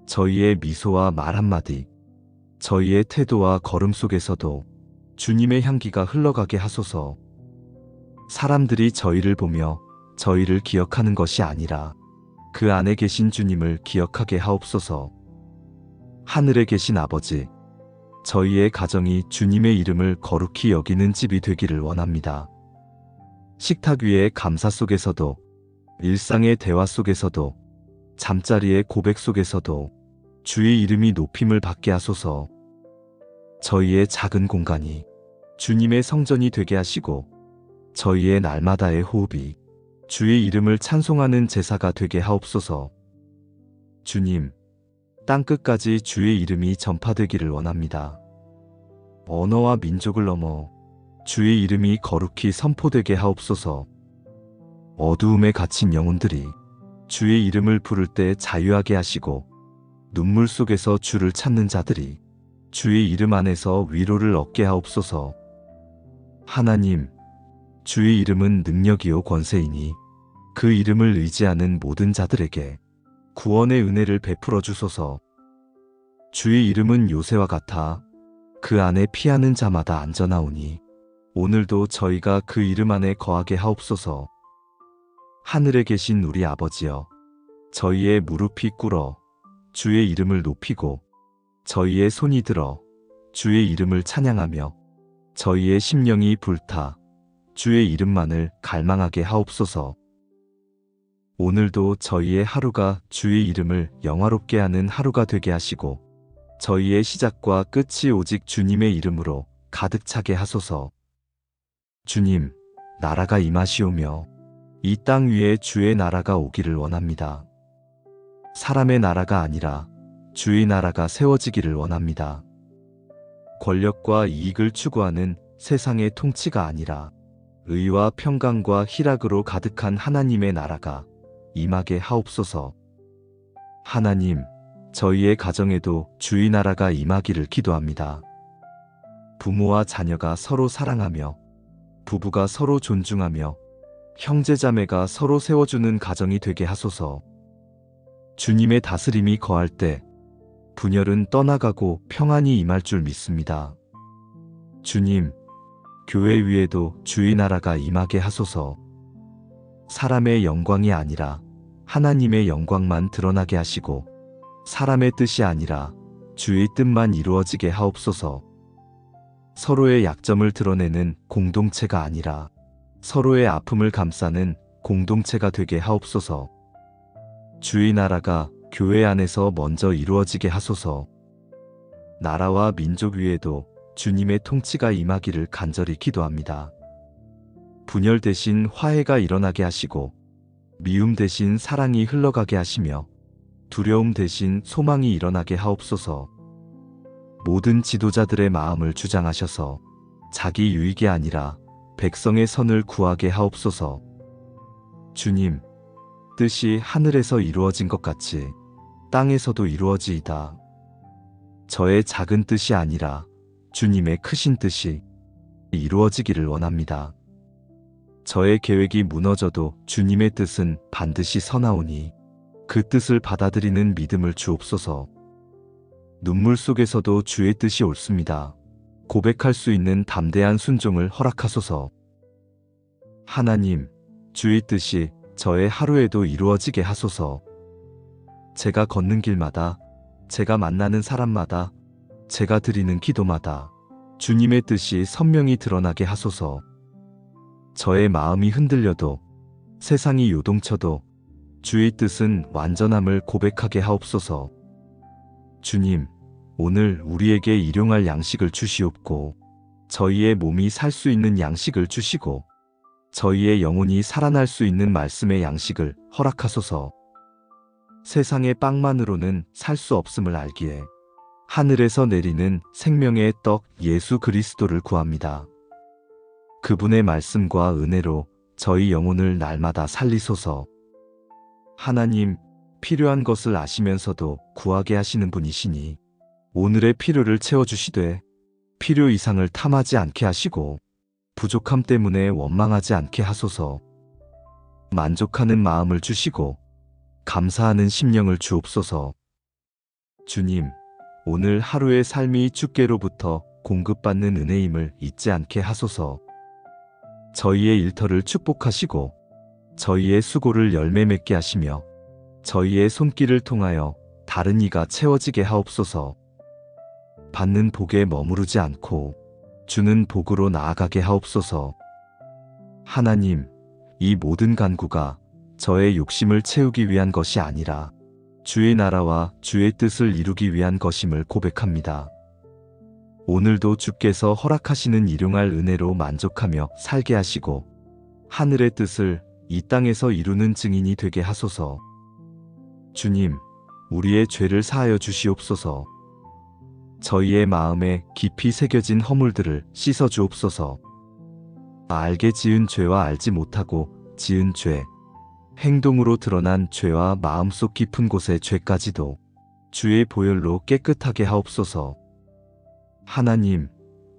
저희의 미소와 말 한마디, 저희의 태도와 걸음 속에서도 주님의 향기가 흘러가게 하소서. 사람들이 저희를 보며 저희를 기억하는 것이 아니라 그 안에 계신 주님을 기억하게 하옵소서. 하늘에 계신 아버지, 저희의 가정이 주님의 이름을 거룩히 여기는 집이 되기를 원합니다. 식탁 위의 감사 속에서도, 일상의 대화 속에서도, 잠자리의 고백 속에서도 주의 이름이 높임을 받게 하소서. 저희의 작은 공간이 주님의 성전이 되게 하시고 저희의 날마다의 호흡이 주의 이름을 찬송하는 제사가 되게 하옵소서. 주님, 땅끝까지 주의 이름이 전파되기를 원합니다. 언어와 민족을 넘어 주의 이름이 거룩히 선포되게 하옵소서. 어두움에 갇힌 영혼들이 주의 이름을 부를 때 자유하게 하시고 눈물 속에서 주를 찾는 자들이 주의 이름 안에서 위로를 얻게 하옵소서. 하나님, 주의 이름은 능력이요 권세이니 그 이름을 의지하는 모든 자들에게 구원의 은혜를 베풀어 주소서. 주의 이름은 요새와 같아 그 안에 피하는 자마다 안전하오니 오늘도 저희가 그 이름 안에 거하게 하옵소서. 하늘에 계신 우리 아버지여, 저희의 무릎이 꿇어 주의 이름을 높이고 저희의 손이 들어 주의 이름을 찬양하며 저희의 심령이 불타 주의 이름만을 갈망하게 하옵소서. 오늘도 저희의 하루가 주의 이름을 영화롭게 하는 하루가 되게 하시고 저희의 시작과 끝이 오직 주님의 이름으로 가득 차게 하소서. 주님, 나라가 임하시오며 이 땅 위에 주의 나라가 오기를 원합니다. 사람의 나라가 아니라 주의 나라가 세워지기를 원합니다. 권력과 이익을 추구하는 세상의 통치가 아니라 의와 평강과 희락으로 가득한 하나님의 나라가 임하게 하옵소서. 하나님, 저희의 가정에도 주의 나라가 임하기를 기도합니다. 부모와 자녀가 서로 사랑하며 부부가 서로 존중하며 형제자매가 서로 세워주는 가정이 되게 하소서. 주님의 다스림이 거할 때 분열은 떠나가고 평안이 임할 줄 믿습니다. 주님, 교회 위에도 주의 나라가 임하게 하소서. 사람의 영광이 아니라 하나님의 영광만 드러나게 하시고 사람의 뜻이 아니라 주의 뜻만 이루어지게 하옵소서. 서로의 약점을 드러내는 공동체가 아니라 서로의 아픔을 감싸는 공동체가 되게 하옵소서. 주의 나라가 교회 안에서 먼저 이루어지게 하소서. 나라와 민족 위에도 주님의 통치가 임하기를 간절히 기도합니다. 분열 대신 화해가 일어나게 하시고 미움 대신 사랑이 흘러가게 하시며 두려움 대신 소망이 일어나게 하옵소서. 모든 지도자들의 마음을 주장하셔서 자기 유익이 아니라 백성의 선을 구하게 하옵소서. 주님, 뜻이 하늘에서 이루어진 것 같이 땅에서도 이루어지이다. 저의 작은 뜻이 아니라 주님의 크신 뜻이 이루어지기를 원합니다. 저의 계획이 무너져도 주님의 뜻은 반드시 서나오니 그 뜻을 받아들이는 믿음을 주옵소서. 눈물 속에서도 주의 뜻이 옳습니다. 고백할 수 있는 담대한 순종을 허락하소서. 하나님, 주의 뜻이 저의 하루에도 이루어지게 하소서. 제가 걷는 길마다, 제가 만나는 사람마다, 제가 드리는 기도마다 주님의 뜻이 선명히 드러나게 하소서. 저의 마음이 흔들려도, 세상이 요동쳐도 주의 뜻은 완전함을 고백하게 하옵소서. 주님, 오늘 우리에게 일용할 양식을 주시옵고 저희의 몸이 살 수 있는 양식을 주시고 저희의 영혼이 살아날 수 있는 말씀의 양식을 허락하소서. 세상의 빵만으로는 살 수 없음을 알기에 하늘에서 내리는 생명의 떡 예수 그리스도를 구합니다. 그분의 말씀과 은혜로 저희 영혼을 날마다 살리소서. 하나님, 필요한 것을 아시면서도 구하게 하시는 분이시니 오늘의 필요를 채워주시되 필요 이상을 탐하지 않게 하시고 부족함 때문에 원망하지 않게 하소서. 만족하는 마음을 주시고 감사하는 심령을 주옵소서. 주님, 오늘 하루의 삶이 주께로부터 공급받는 은혜임을 잊지 않게 하소서. 저희의 일터를 축복하시고 저희의 수고를 열매 맺게 하시며 저희의 손길을 통하여 다른 이가 채워지게 하옵소서. 받는 복에 머무르지 않고 주는 복으로 나아가게 하옵소서. 하나님, 이 모든 간구가 저의 욕심을 채우기 위한 것이 아니라 주의 나라와 주의 뜻을 이루기 위한 것임을 고백합니다. 오늘도 주께서 허락하시는 일용할 은혜로 만족하며 살게 하시고 하늘의 뜻을 이 땅에서 이루는 증인이 되게 하소서. 주님, 우리의 죄를 사하여 주시옵소서. 저희의 마음에 깊이 새겨진 허물들을 씻어 주옵소서. 알게 지은 죄와 알지 못하고 지은 죄, 행동으로 드러난 죄와 마음속 깊은 곳의 죄까지도 주의 보혈로 깨끗하게 하옵소서. 하나님,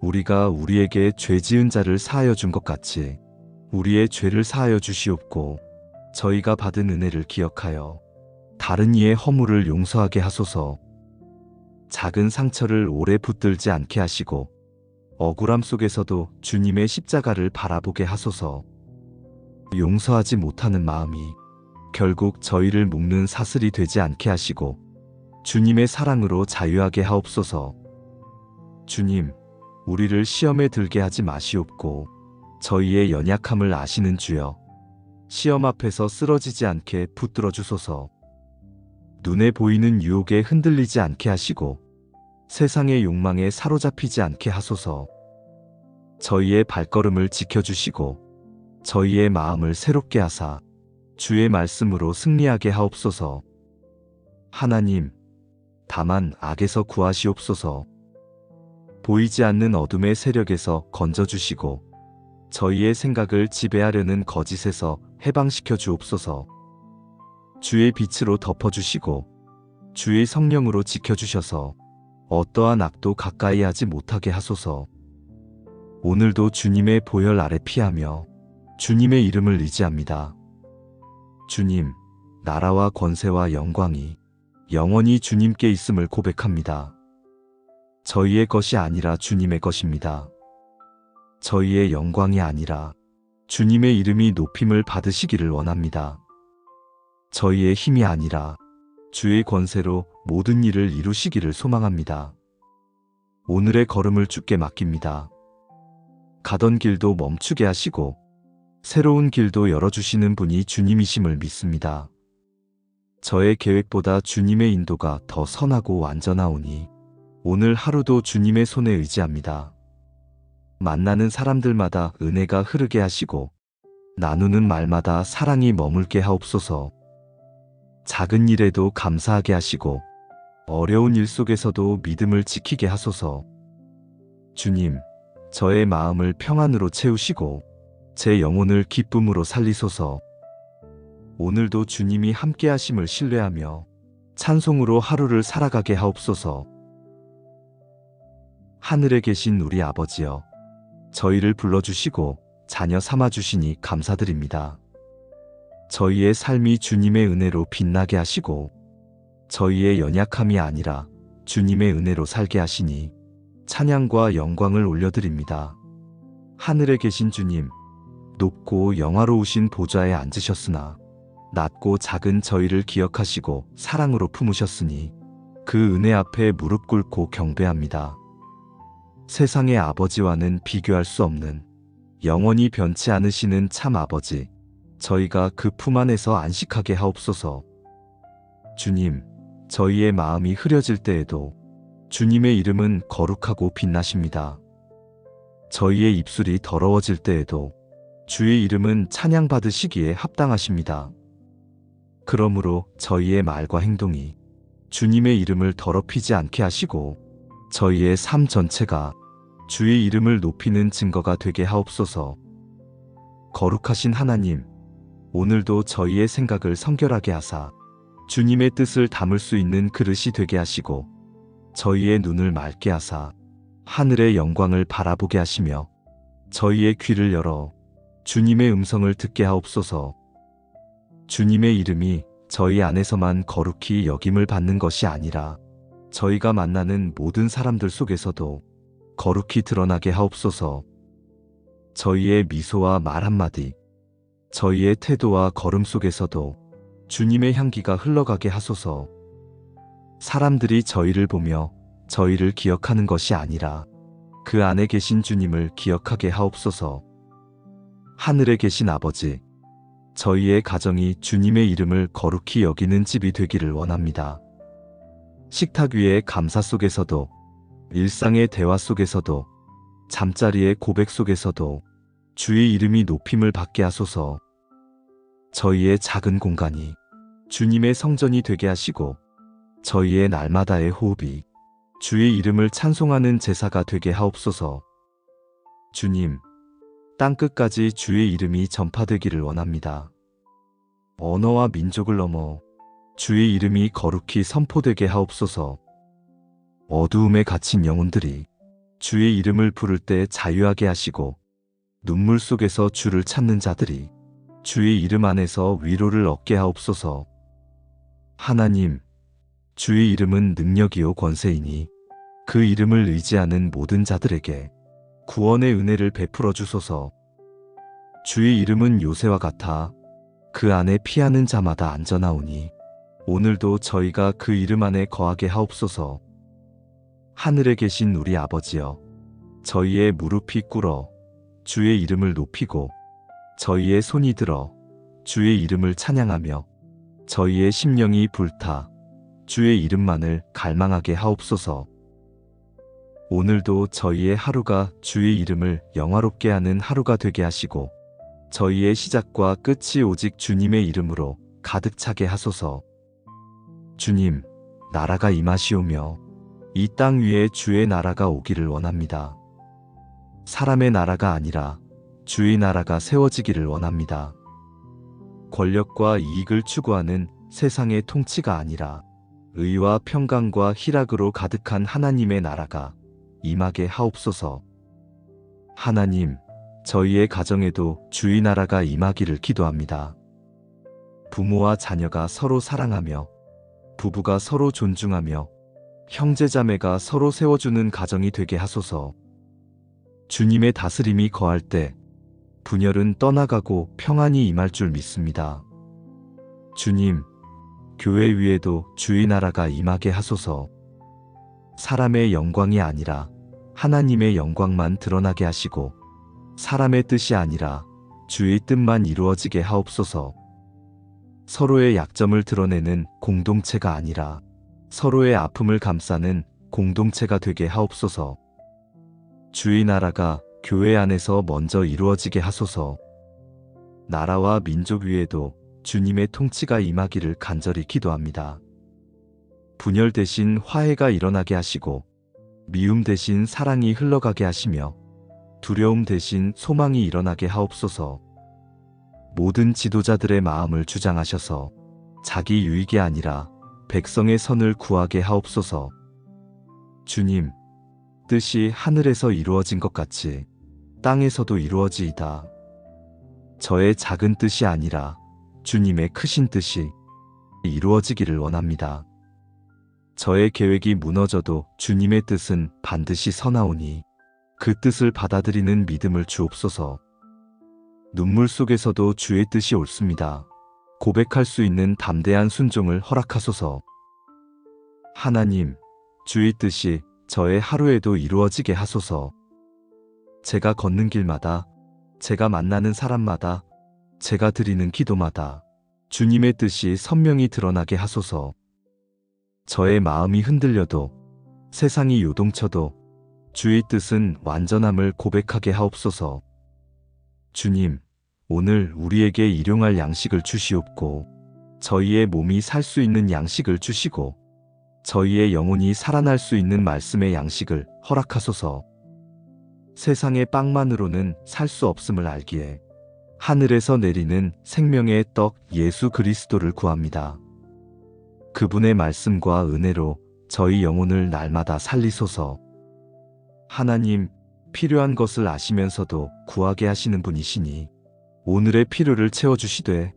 우리가 우리에게 죄 지은 자를 사하여 준 것 같이 우리의 죄를 사하여 주시옵고 저희가 받은 은혜를 기억하여 다른 이의 허물을 용서하게 하소서. 작은 상처를 오래 붙들지 않게 하시고 억울함 속에서도 주님의 십자가를 바라보게 하소서. 용서하지 못하는 마음이 결국 저희를 묶는 사슬이 되지 않게 하시고 주님의 사랑으로 자유하게 하옵소서. 주님, 우리를 시험에 들게 하지 마시옵고 저희의 연약함을 아시는 주여, 시험 앞에서 쓰러지지 않게 붙들어 주소서. 눈에 보이는 유혹에 흔들리지 않게 하시고 세상의 욕망에 사로잡히지 않게 하소서. 저희의 발걸음을 지켜주시고 저희의 마음을 새롭게 하사 주의 말씀으로 승리하게 하옵소서. 하나님, 다만 악에서 구하시옵소서. 보이지 않는 어둠의 세력에서 건져주시고 저희의 생각을 지배하려는 거짓에서 해방시켜 주옵소서. 주의 빛으로 덮어주시고 주의 성령으로 지켜주셔서 어떠한 악도 가까이 하지 못하게 하소서. 오늘도 주님의 보혈 아래 피하며 주님의 이름을 의지합니다. 주님, 나라와 권세와 영광이 영원히 주님께 있음을 고백합니다. 저희의 것이 아니라 주님의 것입니다. 저희의 영광이 아니라 주님의 이름이 높임을 받으시기를 원합니다. 저희의 힘이 아니라 주의 권세로 모든 일을 이루시기를 소망합니다. 오늘의 걸음을 주께 맡깁니다. 가던 길도 멈추게 하시고 새로운 길도 열어주시는 분이 주님이심을 믿습니다. 저의 계획보다 주님의 인도가 더 선하고 완전하오니 오늘 하루도 주님의 손에 의지합니다. 만나는 사람들마다 은혜가 흐르게 하시고 나누는 말마다 사랑이 머물게 하옵소서. 작은 일에도 감사하게 하시고 어려운 일 속에서도 믿음을 지키게 하소서. 주님, 저의 마음을 평안으로 채우시고 제 영혼을 기쁨으로 살리소서. 오늘도 주님이 함께 하심을 신뢰하며 찬송으로 하루를 살아가게 하옵소서. 하늘에 계신 우리 아버지여, 저희를 불러주시고 자녀 삼아주시니 감사드립니다. 저희의 삶이 주님의 은혜로 빛나게 하시고 저희의 연약함이 아니라 주님의 은혜로 살게 하시니 찬양과 영광을 올려드립니다. 하늘에 계신 주님, 높고 영화로우신 보좌에 앉으셨으나 낮고 작은 저희를 기억하시고 사랑으로 품으셨으니 그 은혜 앞에 무릎 꿇고 경배합니다. 세상의 아버지와는 비교할 수 없는 영원히 변치 않으시는 참 아버지, 저희가 그 품 안에서 안식하게 하옵소서. 주님, 저희의 마음이 흐려질 때에도 주님의 이름은 거룩하고 빛나십니다. 저희의 입술이 더러워질 때에도 주의 이름은 찬양받으시기에 합당하십니다. 그러므로 저희의 말과 행동이 주님의 이름을 더럽히지 않게 하시고 저희의 삶 전체가 주의 이름을 높이는 증거가 되게 하옵소서. 거룩하신 하나님, 오늘도 저희의 생각을 성결하게 하사 주님의 뜻을 담을 수 있는 그릇이 되게 하시고 저희의 눈을 맑게 하사 하늘의 영광을 바라보게 하시며 저희의 귀를 열어 주님의 음성을 듣게 하옵소서. 주님의 이름이 저희 안에서만 거룩히 여김을 받는 것이 아니라 저희가 만나는 모든 사람들 속에서도 거룩히 드러나게 하옵소서. 저희의 미소와 말 한마디, 저희의 태도와 걸음 속에서도 주님의 향기가 흘러가게 하소서. 사람들이 저희를 보며 저희를 기억하는 것이 아니라 그 안에 계신 주님을 기억하게 하옵소서. 하늘에 계신 아버지, 저희의 가정이 주님의 이름을 거룩히 여기는 집이 되기를 원합니다. 식탁 위의 감사 속에서도, 일상의 대화 속에서도, 잠자리의 고백 속에서도 주의 이름이 높임을 받게 하소서. 저희의 작은 공간이 주님의 성전이 되게 하시고 저희의 날마다의 호흡이 주의 이름을 찬송하는 제사가 되게 하옵소서. 주님, 땅끝까지 주의 이름이 전파되기를 원합니다. 언어와 민족을 넘어 주의 이름이 거룩히 선포되게 하옵소서. 어두움에 갇힌 영혼들이 주의 이름을 부를 때 자유하게 하시고 눈물 속에서 주를 찾는 자들이 주의 이름 안에서 위로를 얻게 하옵소서. 하나님, 주의 이름은 능력이요 권세이니 그 이름을 의지하는 모든 자들에게 구원의 은혜를 베풀어 주소서. 주의 이름은 요새와 같아 그 안에 피하는 자마다 안전하오니 오늘도 저희가 그 이름 안에 거하게 하옵소서. 하늘에 계신 우리 아버지여, 저희의 무릎이 꿇어 주의 이름을 높이고 저희의 손이 들어 주의 이름을 찬양하며 저희의 심령이 불타 주의 이름만을 갈망하게 하옵소서. 오늘도 저희의 하루가 주의 이름을 영화롭게 하는 하루가 되게 하시고 저희의 시작과 끝이 오직 주님의 이름으로 가득 차게 하소서. 주님, 나라가 임하시오며 이 땅 위에 주의 나라가 오기를 원합니다. 사람의 나라가 아니라 주의 나라가 세워지기를 원합니다. 권력과 이익을 추구하는 세상의 통치가 아니라 의와 평강과 희락으로 가득한 하나님의 나라가 임하게 하옵소서. 하나님, 저희의 가정에도 주의 나라가 임하기를 기도합니다. 부모와 자녀가 서로 사랑하며 부부가 서로 존중하며 형제자매가 서로 세워주는 가정이 되게 하소서. 주님의 다스림이 거할 때 분열은 떠나가고 평안이 임할 줄 믿습니다. 주님, 교회 위에도 주의 나라가 임하게 하소서. 사람의 영광이 아니라 하나님의 영광만 드러나게 하시고 사람의 뜻이 아니라 주의 뜻만 이루어지게 하옵소서. 서로의 약점을 드러내는 공동체가 아니라 서로의 아픔을 감싸는 공동체가 되게 하옵소서. 주의 나라가 교회 안에서 먼저 이루어지게 하소서. 나라와 민족 위에도 주님의 통치가 임하기를 간절히 기도합니다. 분열 대신 화해가 일어나게 하시고 미움 대신 사랑이 흘러가게 하시며 두려움 대신 소망이 일어나게 하옵소서. 모든 지도자들의 마음을 주장하셔서 자기 유익이 아니라 백성의 선을 구하게 하옵소서. 주님, 뜻이 하늘에서 이루어진 것 같이 땅에서도 이루어지이다. 저의 작은 뜻이 아니라 주님의 크신 뜻이 이루어지기를 원합니다. 저의 계획이 무너져도 주님의 뜻은 반드시 서나오니 그 뜻을 받아들이는 믿음을 주옵소서. 눈물 속에서도 주의 뜻이 옳습니다. 고백할 수 있는 담대한 순종을 허락하소서. 하나님, 주의 뜻이 저의 하루에도 이루어지게 하소서. 제가 걷는 길마다, 제가 만나는 사람마다, 제가 드리는 기도마다 주님의 뜻이 선명히 드러나게 하소서. 저의 마음이 흔들려도, 세상이 요동쳐도 주의 뜻은 완전함을 고백하게 하옵소서. 주님, 오늘 우리에게 일용할 양식을 주시옵고 저희의 몸이 살 수 있는 양식을 주시고 저희의 영혼이 살아날 수 있는 말씀의 양식을 허락하소서. 세상의 빵만으로는 살 수 없음을 알기에 하늘에서 내리는 생명의 떡 예수 그리스도를 구합니다. 그분의 말씀과 은혜로 저희 영혼을 날마다 살리소서. 하나님, 필요한 것을 아시면서도 구하게 하시는 분이시니 오늘의 필요를 채워주시되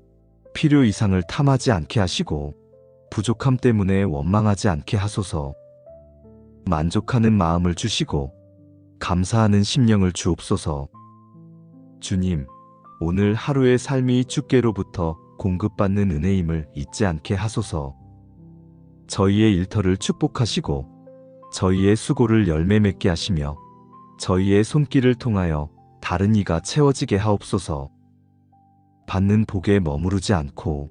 필요 이상을 탐하지 않게 하시고 부족함 때문에 원망하지 않게 하소서. 만족하는 마음을 주시고 감사하는 심령을 주옵소서. 주님, 오늘 하루의 삶이 주께로부터 공급받는 은혜임을 잊지 않게 하소서. 저희의 일터를 축복하시고 저희의 수고를 열매 맺게 하시며 저희의 손길을 통하여 다른 이가 채워지게 하옵소서. 받는 복에 머무르지 않고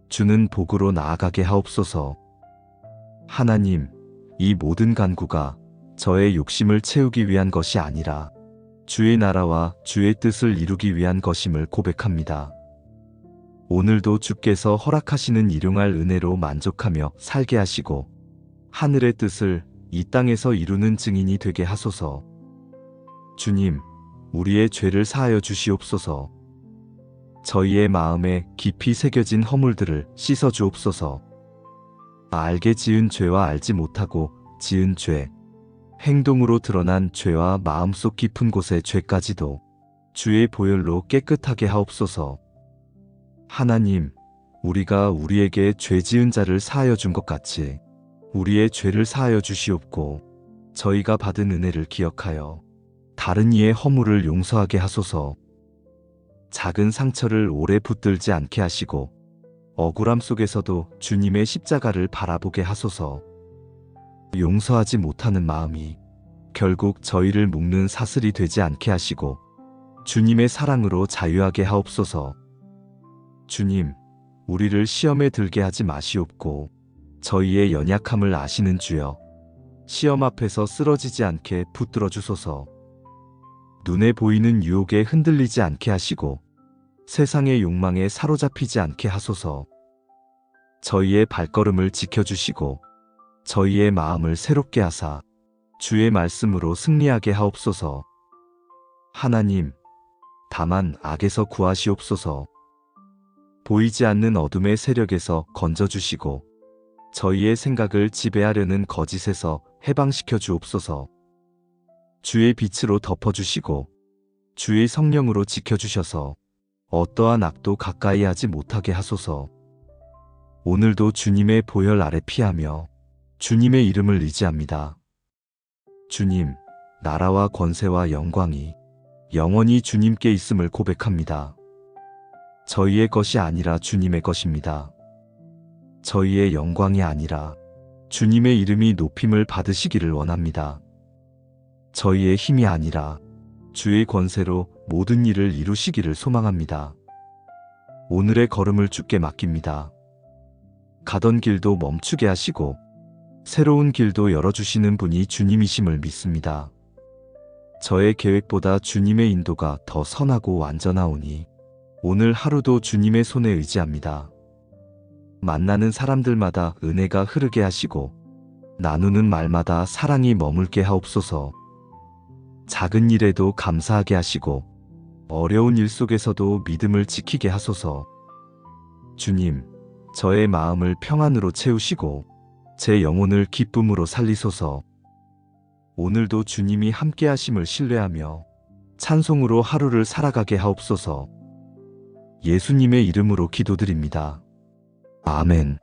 주는 복으로 나아가게 하옵소서. 하나님, 이 모든 간구가 저의 욕심을 채우기 위한 것이 아니라 주의 나라와 주의 뜻을 이루기 위한 것임을 고백합니다. 오늘도 주께서 허락하시는 일용할 은혜로 만족하며 살게 하시고 하늘의 뜻을 이 땅에서 이루는 증인이 되게 하소서. 주님, 우리의 죄를 사하여 주시옵소서. 저희의 마음에 깊이 새겨진 허물들을 씻어 주옵소서. 알게 지은 죄와 알지 못하고 지은 죄, 행동으로 드러난 죄와 마음속 깊은 곳의 죄까지도 주의 보혈로 깨끗하게 하옵소서. 하나님, 우리가 우리에게 죄 지은 자를 사하여 준 것 같이 우리의 죄를 사하여 주시옵고 저희가 받은 은혜를 기억하여 다른 이의 허물을 용서하게 하소서. 작은 상처를 오래 붙들지 않게 하시고 억울함 속에서도 주님의 십자가를 바라보게 하소서. 용서하지 못하는 마음이 결국 저희를 묶는 사슬이 되지 않게 하시고 주님의 사랑으로 자유하게 하옵소서. 주님, 우리를 시험에 들게 하지 마시옵고 저희의 연약함을 아시는 주여, 시험 앞에서 쓰러지지 않게 붙들어 주소서. 눈에 보이는 유혹에 흔들리지 않게 하시고 세상의 욕망에 사로잡히지 않게 하소서. 저희의 발걸음을 지켜주시고 저희의 마음을 새롭게 하사 주의 말씀으로 승리하게 하옵소서. 하나님, 다만 악에서 구하시옵소서. 보이지 않는 어둠의 세력에서 건져주시고 저희의 생각을 지배하려는 거짓에서 해방시켜 주옵소서. 주의 빛으로 덮어주시고 주의 성령으로 지켜주셔서 어떠한 악도 가까이 하지 못하게 하소서. 오늘도 주님의 보혈 아래 피하며 주님의 이름을 의지합니다. 주님, 나라와 권세와 영광이 영원히 주님께 있음을 고백합니다. 저희의 것이 아니라 주님의 것입니다. 저희의 영광이 아니라 주님의 이름이 높임을 받으시기를 원합니다. 저희의 힘이 아니라 주의 권세로 모든 일을 이루시기를 소망합니다. 오늘의 걸음을 주께 맡깁니다. 가던 길도 멈추게 하시고 새로운 길도 열어주시는 분이 주님이심을 믿습니다. 저의 계획보다 주님의 인도가 더 선하고 완전하오니 오늘 하루도 주님의 손에 의지합니다. 만나는 사람들마다 은혜가 흐르게 하시고 나누는 말마다 사랑이 머물게 하옵소서. 작은 일에도 감사하게 하시고 어려운 일 속에서도 믿음을 지키게 하소서. 주님, 저의 마음을 평안으로 채우시고 제 영혼을 기쁨으로 살리소서. 오늘도 주님이 함께 하심을 신뢰하며 찬송으로 하루를 살아가게 하옵소서. 예수님의 이름으로 기도드립니다. 아멘.